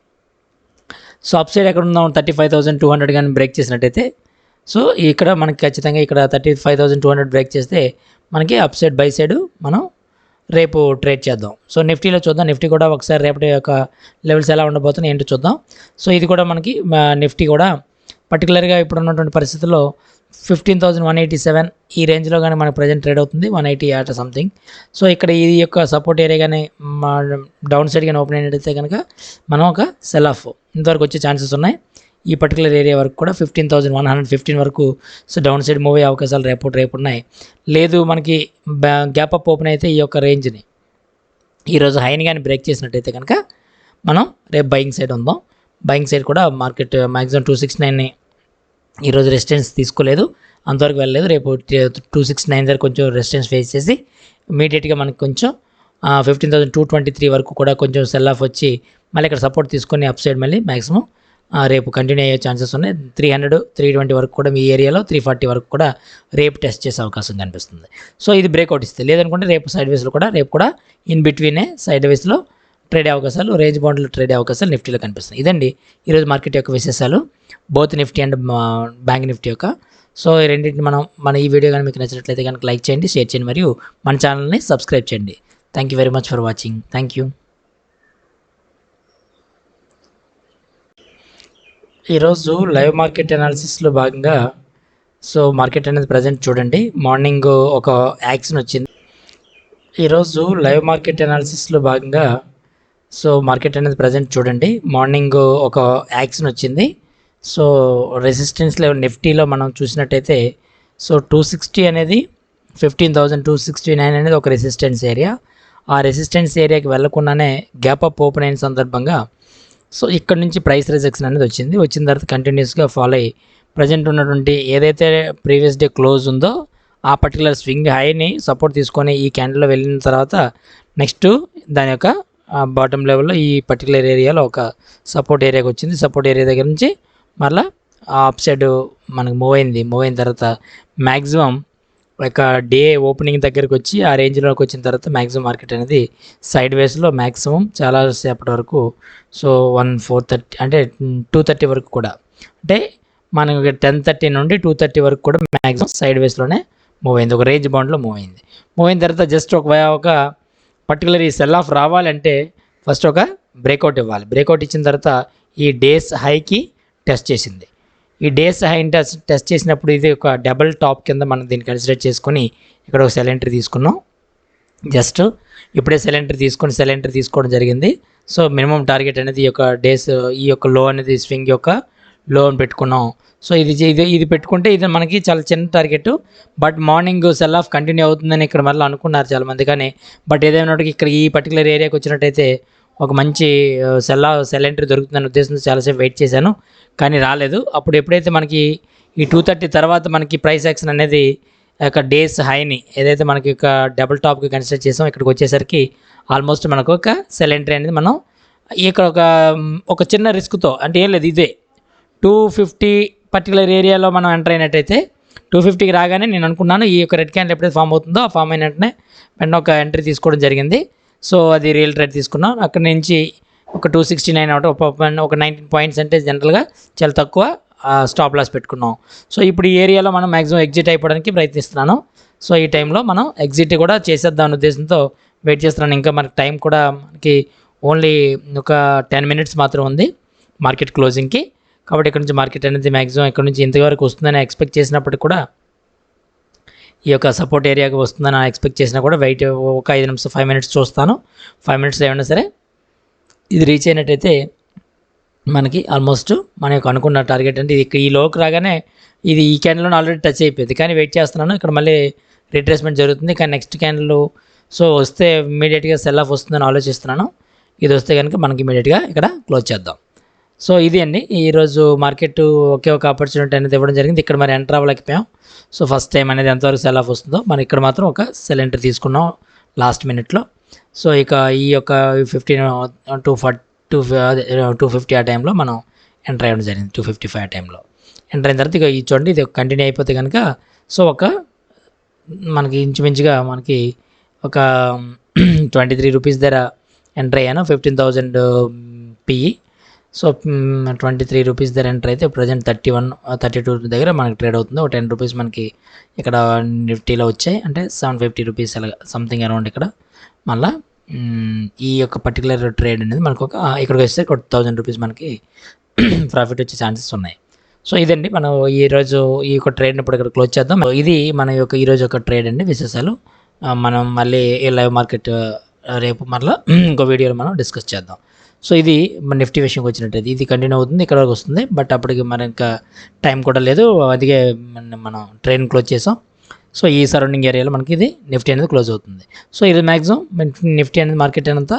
సో అప్ సైడ్ ఎక్కడ ఉందాం, 35,200 కానీ బ్రేక్ చేసినట్టయితే, సో ఇక్కడ మనకి ఖచ్చితంగా ఇక్కడ 35,200 బ్రేక్ చేస్తే మనకి అప్ సైడ్ బై సైడ్ మనం రేపు ట్రేడ్ చేద్దాం. సో నిఫ్టీలో చూద్దాం, నిఫ్టీ కూడా ఒకసారి రేపటి యొక్క లెవెల్స్ ఎలా ఉండబోతున్నాయి ఏంటో చూద్దాం. సో ఇది కూడా మనకి నిఫ్టీ కూడా పర్టికులర్గా ఇప్పుడు ఉన్నటువంటి పరిస్థితుల్లో 15,187 ఈ రేంజ్లో కానీ మనకు ప్రజెంట్ ట్రేడ్ అవుతుంది, 180 ఆట సంథింగ్. సో ఇక్కడ ఈ యొక్క సపోర్ట్ ఏరియా కానీ డౌన్ సైడ్ కానీ ఓపెన్ అయినట్టయితే కనుక మనం ఒక సెల్ ఆఫ్ ఇంతవరకు వచ్చే ఛాన్సెస్ ఉన్నాయి. ఈ పర్టికులర్ ఏరియా వరకు కూడా 15,115 వరకు సో డౌన్ సైడ్ మూవ్ అయ్యే అవకాశాలు రేపు ఉన్నాయి. లేదు మనకి గ్యాప్ అప్ ఓపెన్ అయితే ఈ యొక్క రేంజ్ని ఈరోజు హైని కానీ బ్రేక్ చేసినట్టయితే కనుక మనం రేపు బయింగ్ సైడ్ ఉందాం. బయింగ్ సైడ్ కూడా మార్కెట్ మ్యాక్సిమం 269ని ఈరోజు రెసిస్టెన్స్ తీసుకోలేదు, అంతవరకు వెళ్ళలేదు. రేపు 269 దగ్గర కొంచెం రెసిస్టెన్స్ ఫేస్ చేసి ఇమీడియట్గా మనకి కొంచెం 15,223 వరకు కూడా కొంచెం సెల్ ఆఫ్ వచ్చి మళ్ళీ ఇక్కడ సపోర్ట్ తీసుకొని అప్ సైడ్ మళ్ళీ మ్యాక్సిమం రేపు కంటిన్యూ అయ్యే ఛాన్సెస్ ఉన్నాయి. 300, 320 వరకు కూడా మీ ఏరియాలో 340 వరకు కూడా రేపు టెస్ట్ చేసే అవకాశం కనిపిస్తుంది. సో ఇది బ్రేక్అవుట్ ఇస్తే, లేదనుకుంటే రేపు సైడ్ వేస్లో కూడా రేపు కూడా ఇన్ బిట్వీనే సైడ్ వేస్లో ట్రేడ్ అవకాశాలు, రేంజ్ బౌండ్లో ట్రేడ్ అవకాశాలు నిఫ్టీలో కనిపిస్తున్నాయి. ఇదండి ఈరోజు మార్కెట్ యొక్క విశేషాలు, both Nifty and bank Nifty యొక్క. సో ఈ రెండింటిని మన ఈ వీడియో కానీ మీకు నచ్చినట్లయితే కనుక లైక్ చేయండి, షేర్ చేయండి, మరియు మన ఛానల్ని సబ్స్క్రైబ్ చేయండి. Thank you very much for watching. Thank you. ఈరోజు లైవ్ మార్కెట్ అనాలిసిస్లో భాగంగా సో మార్కెట్ అనేది ప్రజెంట్ చూడండి, మార్నింగ్ ఒక యాక్షన్ వచ్చింది. ఈరోజు లైవ్ మార్కెట్ అనాలిసిస్లో భాగంగా సో మార్కెట్ అనేది ప్రజెంట్ చూడండి, మార్నింగ్ ఒక యాక్షన్ వచ్చింది. సో రెసిస్టెన్స్ లెవెల్ నిఫ్టీలో మనం చూసినట్టయితే సో 260 అనేది 15,269 అనేది ఒక రెసిస్టెన్స్ ఏరియా. ఆ రెసిస్టెన్స్ ఏరియాకి వెళ్ళకుండానే గ్యాప్ అప్ ఓపెన్ అయిన సందర్భంగా సో ఇక్కడ నుంచి ప్రైస్ రిజెక్షన్ అనేది వచ్చిన తర్వాత కంటిన్యూస్గా ఫాలో అయ్యి ప్రజెంట్ ఉన్నటువంటి ఏదైతే ప్రీవియస్ డే క్లోజ్ ఉందో ఆ పర్టికులర్ స్వింగ్ హైని సపోర్ట్ తీసుకొని ఈ క్యాండిల్లో వెళ్ళిన తర్వాత నెక్స్ట్ దాని యొక్క బాటమ్ లెవెల్లో ఈ పర్టికులర్ ఏరియాలో ఒక సపోర్ట్ ఏరియాకి వచ్చింది. సపోర్ట్ ఏరియా దగ్గర నుంచి మరలా అప్ సైడ్ మనకు మూవ్ అయిన తర్వాత మ్యాక్సిమం ఒక డే ఓపెనింగ్ దగ్గరికి వచ్చి ఆ రేంజ్లోకి వచ్చిన తర్వాత మ్యాక్సిమం మార్కెట్ అనేది సైడ్ వేస్లో మ్యాక్సిమం చాలా సేపటి వరకు సో 430 అంటే 230 వరకు కూడా, అంటే మనకి 10:30 నుండి 2:30 వరకు కూడా మ్యాక్సిమం సైడ్ వేస్లోనే మూవ్ అయింది, ఒక రేంజ్ బౌండ్లో మూవ్ అయిన తర్వాత జస్ట్ ఒక పర్టికులర్ ఈ సెల్ ఆఫ్ రావాలంటే ఫస్ట్ ఒక బ్రేక్అవుట్ ఇవ్వాలి. బ్రేక్అవుట్ ఇచ్చిన తర్వాత ఈ డేస్ హైకి టెస్ట్ చేసింది. ఈ డేస్ హైని టెస్ట్ చేసినప్పుడు ఇది ఒక డబుల్ టాప్ కింద మనం దీన్ని కన్సిడర్ చేసుకొని ఇక్కడ ఒక సెల్ ఎంట్రీ తీసుకున్నాం. జస్ట్ ఇప్పుడే సెల్ ఎంట్రీ తీసుకోవడం జరిగింది. సో మినిమం టార్గెట్ అనేది ఈ యొక్క డేస్ ఈ యొక్క లో అనేది స్వింగ్ యొక్క లో అని పెట్టుకున్నాం. సో ఇది పెట్టుకుంటే ఇది మనకి చాలా చిన్న target. But morning cell of continue అవుతుందని ఇక్కడ మళ్ళీ అనుకున్నారు చాలామంది. కానీ బట్ ఏదైనా ఇక్కడ ఈ పర్టికులర్ ఏరియాకి వచ్చినట్టయితే ఒక మంచి సెల్ ఎంట్రీ దొరుకుతుందనే ఉద్దేశంతో చాలాసేపు వెయిట్ చేశాను, కానీ రాలేదు. అప్పుడు ఎప్పుడైతే మనకి ఈ 2:30 తర్వాత మనకి ప్రైస్ యాక్షన్ అనేది ఒక డేస్ హైని ఏదైతే మనకి ఒక డబుల్ టాప్కి కన్సిడర్ చేసాం, ఇక్కడికి వచ్చేసరికి ఆల్మోస్ట్ మనకు ఒక సెల్ ఎంట్రీ అనేది మనం ఇక్కడ ఒక చిన్న రిస్క్తో, అంటే ఏం లేదు, ఇదే 250 పర్టికులర్ ఏరియాలో మనం ఎంటర్ అయినట్టయితే 250కి రాగానే నేను అనుకున్నాను ఈ యొక్క రెడ్ క్యాండిల్ ఎప్పుడైతే ఫామ్ అవుతుందో ఆ ఫామ్ అయిన వెంటనే ఒక ఎంట్రీ తీసుకోవడం జరిగింది. సో అది రియల్ ట్రేడ్ తీసుకున్నాం. అక్కడి నుంచి ఒక 269 అవటం ఒక 19 పాయింట్స్ అంటే జనరల్గా చాలా తక్కువ స్టాప్ లాస్ పెట్టుకున్నాం. సో ఇప్పుడు ఈ ఏరియాలో మనం మ్యాక్సిమం ఎగ్జిట్ అయిపోవడానికి ప్రయత్నిస్తున్నాను. సో ఈ టైంలో మనం ఎగ్జిట్ కూడా చేసేద్దాం అనే ఉద్దేశంతో వెయిట్ చేస్తున్నాను. ఇంకా మనకి టైం కూడా మనకి ఓన్లీ ఒక 10 మినిట్స్ మాత్రం ఉంది మార్కెట్ క్లోజింగ్కి. కాబట్టి ఇక్కడ నుంచి మార్కెట్ అనేది మ్యాక్సిమం ఇక్కడ నుంచి ఇంతవరకు వస్తుందని ఎక్స్పెక్ట్ చేసినప్పటికీ కూడా ఈ యొక్క సపోర్ట్ ఏరియాకి వస్తుందని ఎక్స్పెక్ట్ చేసినా కూడా వెయిట్ ఒక 5 నిమిషం 5 మినిట్స్ చూస్తాను. 5 మినిట్స్ ఏమైనా సరే ఇది రీచ్ అయినట్టయితే మనకి ఆల్మోస్ట్ మన యొక్క అనుకున్న టార్గెట్ అంటే ఈ లోకి రాగానే ఇది ఈ క్యాండిల్లోనే ఆల్రెడీ టచ్ అయిపోయింది, కానీ వెయిట్ చేస్తున్నాను. ఇక్కడ మళ్ళీ రిట్రేస్మెంట్ జరుగుతుంది, కానీ నెక్స్ట్ క్యాండిల్ సో వస్తే ఇమీడియట్గా సెల్ ఆఫ్ వస్తుందని ఆలోచిస్తున్నాను. ఇది వస్తే కనుక మనకి ఇమీడియట్గా ఇక్కడ క్లోజ్ చేద్దాం. సో ఇది అండి ఈరోజు మార్కెట్ ఒకే ఒక ఆపర్చునిటీ అనేది ఇవ్వడం జరిగింది. ఇక్కడ మరి ఎంటర్ అవ్వలేకపోయాం. సో ఫస్ట్ టైం అనేది ఎంతవరకు సెల్ ఆఫ్ వస్తుందో మనం ఇక్కడ మాత్రం ఒక సెల్ ఎంట్రీ తీసుకున్నాం లాస్ట్ మినిట్లో. సో ఇక ఈ యొక్క 250 ఆ టైంలో మనం ఎంటర్ అయ్యడం జరిగింది. 255 ఆ టైంలో ఎంటర్ అయిన తర్వాత ఇక ఈ చూడండి ఇది కంటిన్యూ అయిపోతే కనుక సో ఒక మనకి ఇంచుమించుగా మనకి ఒక 23 రూపీస్ దగ్గర ఎంటర్ అయ్యాను, 15,000 పిఈ. సో 23 రూపీస్ దగ్గర ఎంటర్ అయితే ప్రజెంట్ 32 దగ్గర మనకి ట్రేడ్ అవుతుంది. ఒక 10 రూపీస్ మనకి ఇక్కడ నిఫ్టీలో వచ్చాయి, అంటే 750 రూపీస్ అలా సంథింగ్ అరౌండ్. ఇక్కడ మళ్ళీ ఈ యొక్క పర్టికులర్ ట్రేడ్ అనేది మనకు ఇక్కడికి వస్తే 1000 రూపీస్ మనకి ప్రాఫిట్ వచ్చే ఛాన్సెస్ ఉన్నాయి. సో ఇదండి మనం ఈరోజు ఈ యొక్క ట్రేడ్ని ఇప్పుడు ఇక్కడ క్లోజ్ చేద్దాం. ఇది మన యొక్క ఈరోజు ఒక ట్రేడ్ అండి, విశేషాలు. మనం మళ్ళీ ఈ లైవ్ మార్కెట్ రేపు మళ్ళీ ఇంకో వీడియోలో మనం డిస్కస్ చేద్దాం. సో ఇది మన నిఫ్టీ విషయంకి వచ్చినట్టయితే ఇది కంటిన్యూ అవుతుంది, ఇక్కడ వరకు వస్తుంది. బట్ అప్పటికి మన ఇంకా టైం కూడా లేదు, అందుకే మనం ట్రైన్ క్లోజ్ చేసాం. సో ఈ సరౌండింగ్ ఏరియాలో మనకి ఇది నిఫ్టీ అనేది క్లోజ్ అవుతుంది. సో ఇది మ్యాక్సిమం నిఫ్టీ అనేది మార్కెట్ అంతా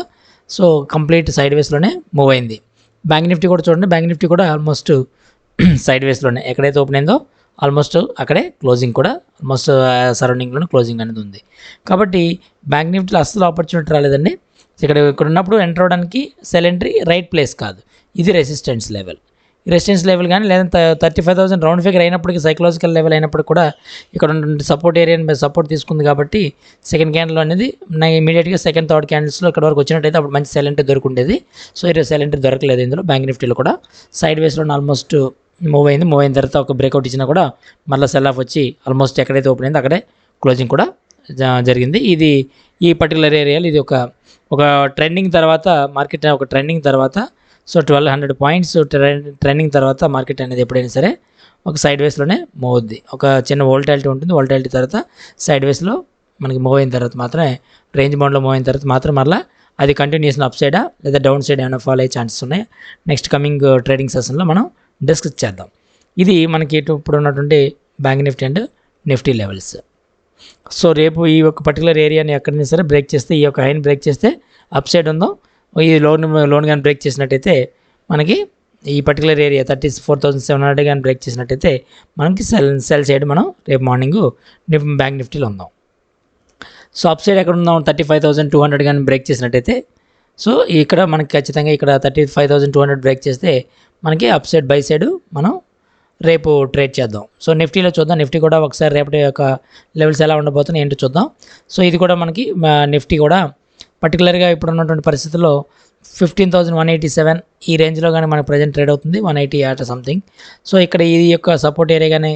సో కంప్లీట్ సైడ్ వేస్లోనే మూవ్ అయింది. బ్యాంక్ నిఫ్టీ కూడా చూడండి, బ్యాంక్ నిఫ్టీ కూడా ఆల్మోస్ట్ సైడ్ వేస్లోనే ఎక్కడైతే ఓపెన్ అయిందో ఆల్మోస్ట్ అక్కడే క్లోజింగ్ కూడా ఆల్మోస్ట్ సరౌండింగ్లోనే క్లోజింగ్ అనేది ఉంది. కాబట్టి బ్యాంక్ నిఫ్టీలో అస్సలు ఆపర్చునిటీ రాలేదండి. ఇక్కడ ఉన్నప్పుడు ఎంటర్ అవ్వడానికి సెల్ ఎంట్రీ రైట్ ప్లేస్ కాదు, ఇది రెసిస్టెన్స్ లెవెల్. రెసిస్టెన్స్ లెవెల్ కానీ లేదంటే 35,000 రౌండ్ ఫిగర్ అయినప్పటికీ సైకలాజికల్ లెవెల్ అయినప్పటికీ కూడా ఇక్కడ ఉన్న సపోర్ట్ ఏరియాని మీద సపోర్ట్ తీసుకుంది. కాబట్టి సెకండ్ క్యాండిల్ అనేది నాకు ఇమీడియట్గా సెకండ్ థర్డ్ క్యాండిల్స్లో ఇక్కడ వరకు వచ్చినట్టయితే అప్పుడు మంచి సెల్ ఎంట్రీ దొరుకుండేది. సో ఈరోజు సెల్ ఎంట్రీ దొరకలేదు ఇందులో. బ్యాంక్ నిఫ్టీలో కూడా సైడ్ వేస్లో ఆల్మోస్ట్ మూవ్ అయింది. మూవ్ అయిన తర్వాత ఒక బ్రేక్అవుట్ ఇచ్చినా కూడా మళ్ళీ సెల్ ఆఫ్ వచ్చి ఆల్మోస్ట్ ఎక్కడైతే ఓపెన్ అయిందో అక్కడే క్లోజింగ్ కూడా జరిగింది. ఇది ఈ పర్టికులర్ ఏరియాలో ఇది ఒక ట్రెండింగ్ తర్వాత మార్కెట్ ఒక ట్రెండింగ్ తర్వాత సో 1200 పాయింట్స్ ట్రెండింగ్ తర్వాత మార్కెట్ అనేది ఎప్పుడైనా సరే ఒక సైడ్ వేస్లోనే మూవ్ అవుద్ది. ఒక చిన్న వోల్టాలిటీ ఉంటుంది, వోల్టాలిటీ తర్వాత సైడ్ వేస్లో మనకి మూవ్ అయిన తర్వాత మాత్రమే రేంజ్ బౌండ్లో మూవ్ అయిన తర్వాత మాత్రం మళ్ళీ అది కంటిన్యూషన్ అప్ సైడా లేదా డౌన్ సైడ్ ఏమైనా ఫాలో అయ్యే ఛాన్సెస్ ఉన్నాయి. నెక్స్ట్ కమింగ్ ట్రేడింగ్ సెషన్లో మనం డిస్కస్ చేద్దాం. ఇది మనకి ఇప్పుడు ఉన్నటువంటి bank Nifty and Nifty levels. So రేపు ఈ యొక్క పర్టికులర్ ఏరియాని ఎక్కడైనా సరే బ్రేక్ చేస్తే, ఈ యొక్క హైని బ్రేక్ చేస్తే అప్ సైడ్ ఉందో ఈ లోన్ కానీ బ్రేక్ చేసినట్టయితే మనకి ఈ పర్టికులర్ ఏరియా 34,700 కానీ బ్రేక్ చేసినట్టయితే మనకి సెల్ సైడ్ మనం రేపు మార్నింగ్ బ్యాంక్ నిఫ్టీలో ఉందాం. సో అప్ సైడ్ ఎక్కడ ఉందాం 35,200 కానీ బ్రేక్ చేసినట్టయితే సో ఇక్కడ మనకి ఖచ్చితంగా ఇక్కడ 35,200 బ్రేక్ చేస్తే మనకి అప్ సైడ్ బై సైడ్ మనం రేపు ట్రేడ్ చేద్దాం. సో నిఫ్టీలో చూద్దాం, నిఫ్టీ కూడా ఒకసారి రేపటి యొక్క లెవెల్స్ ఎలా ఉండబోతున్నాయి ఏంటో చూద్దాం. సో ఇది కూడా మనకి నిఫ్టీ కూడా పర్టికులర్గా ఇప్పుడు ఉన్నటువంటి పరిస్థితుల్లో 15,187 ఈ రేంజ్లో కానీ మనకు ప్రజెంట్ ట్రేడ్ అవుతుంది, 180 ఆట సంథింగ్. సో ఇక్కడ ఈ యొక్క సపోర్ట్ ఏరియా కానీ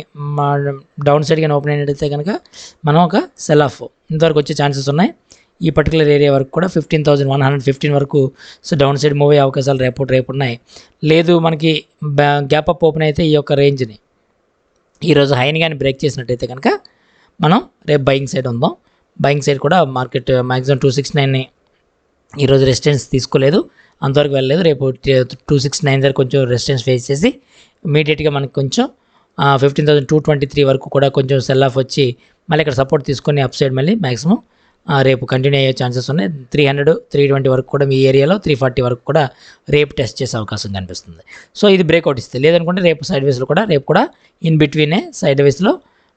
డౌన్ సైడ్ కానీ ఓపెన్ అయినట్టయితే కనుక మనం ఒక సెల్ ఆఫ్ ఇంతవరకు వచ్చే ఛాన్సెస్ ఉన్నాయి. ఈ పర్టికులర్ ఏరియా వరకు కూడా 15,115 వరకు సో డౌన్ సైడ్ మూవ్ అయ్యే అవకాశాలు రేపు ఉన్నాయి. లేదు మనకి గ్యాప్ అప్ ఓపెన్ అయితే ఈ యొక్క రేంజ్ని ఈరోజు హైని కానీ బ్రేక్ చేసినట్టయితే కనుక మనం రేపు బయింగ్ సైడ్ ఉందాం. బయింగ్ సైడ్ కూడా మార్కెట్ మ్యాక్సిమం 269ని ఈరోజు రెసిస్టెన్స్ తీసుకోలేదు, అంతవరకు వెళ్ళలేదు. రేపు 269 దగ్గర కొంచెం రెసిస్టెన్స్ ఫేస్ చేసి ఇమీడియట్గా మనకి కొంచెం 15,223 వరకు కూడా కొంచెం సెల్ ఆఫ్ వచ్చి మళ్ళీ ఇక్కడ సపోర్ట్ తీసుకొని అప్ సైడ్ మళ్ళీ మ్యాక్సిమం రేపు కంటిన్యూ అయ్యే ఛాన్సెస్ ఉన్నాయి. 300, 320 వరకు కూడా మీ ఏరియాలో 340 వరకు కూడా రేపు టెస్ట్ చేసే అవకాశం కనిపిస్తుంది. సో ఇది బ్రేక్అవుట్ ఇస్తే, లేదనుకుంటే రేపు సైడ్ వేస్లో కూడా రేపు కూడా ఇన్ బిట్వీనే సైడ్ వేస్లో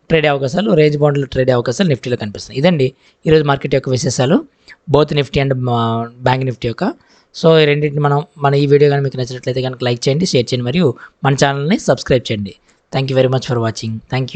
ట్రేడ్ అయ్యే అవకాశాలు, రేంజ్ బౌండ్లో ట్రేడ్ అయ్యే అవకాశాలు నిఫ్టీలో కనిపిస్తున్నాయి. ఇదండి ఈరోజు మార్కెట్ యొక్క విశేషాలు, both Nifty and bank Nifty యొక్క. సో ఈ రెండింటిని మన ఈ వీడియో కానీ మీకు నచ్చినట్లయితే కనుక లైక్ చేయండి, షేర్ చేయండి మరియు మన ఛానల్ని సబ్స్క్రైబ్ చేయండి. Thank you very much for watching. Thank you.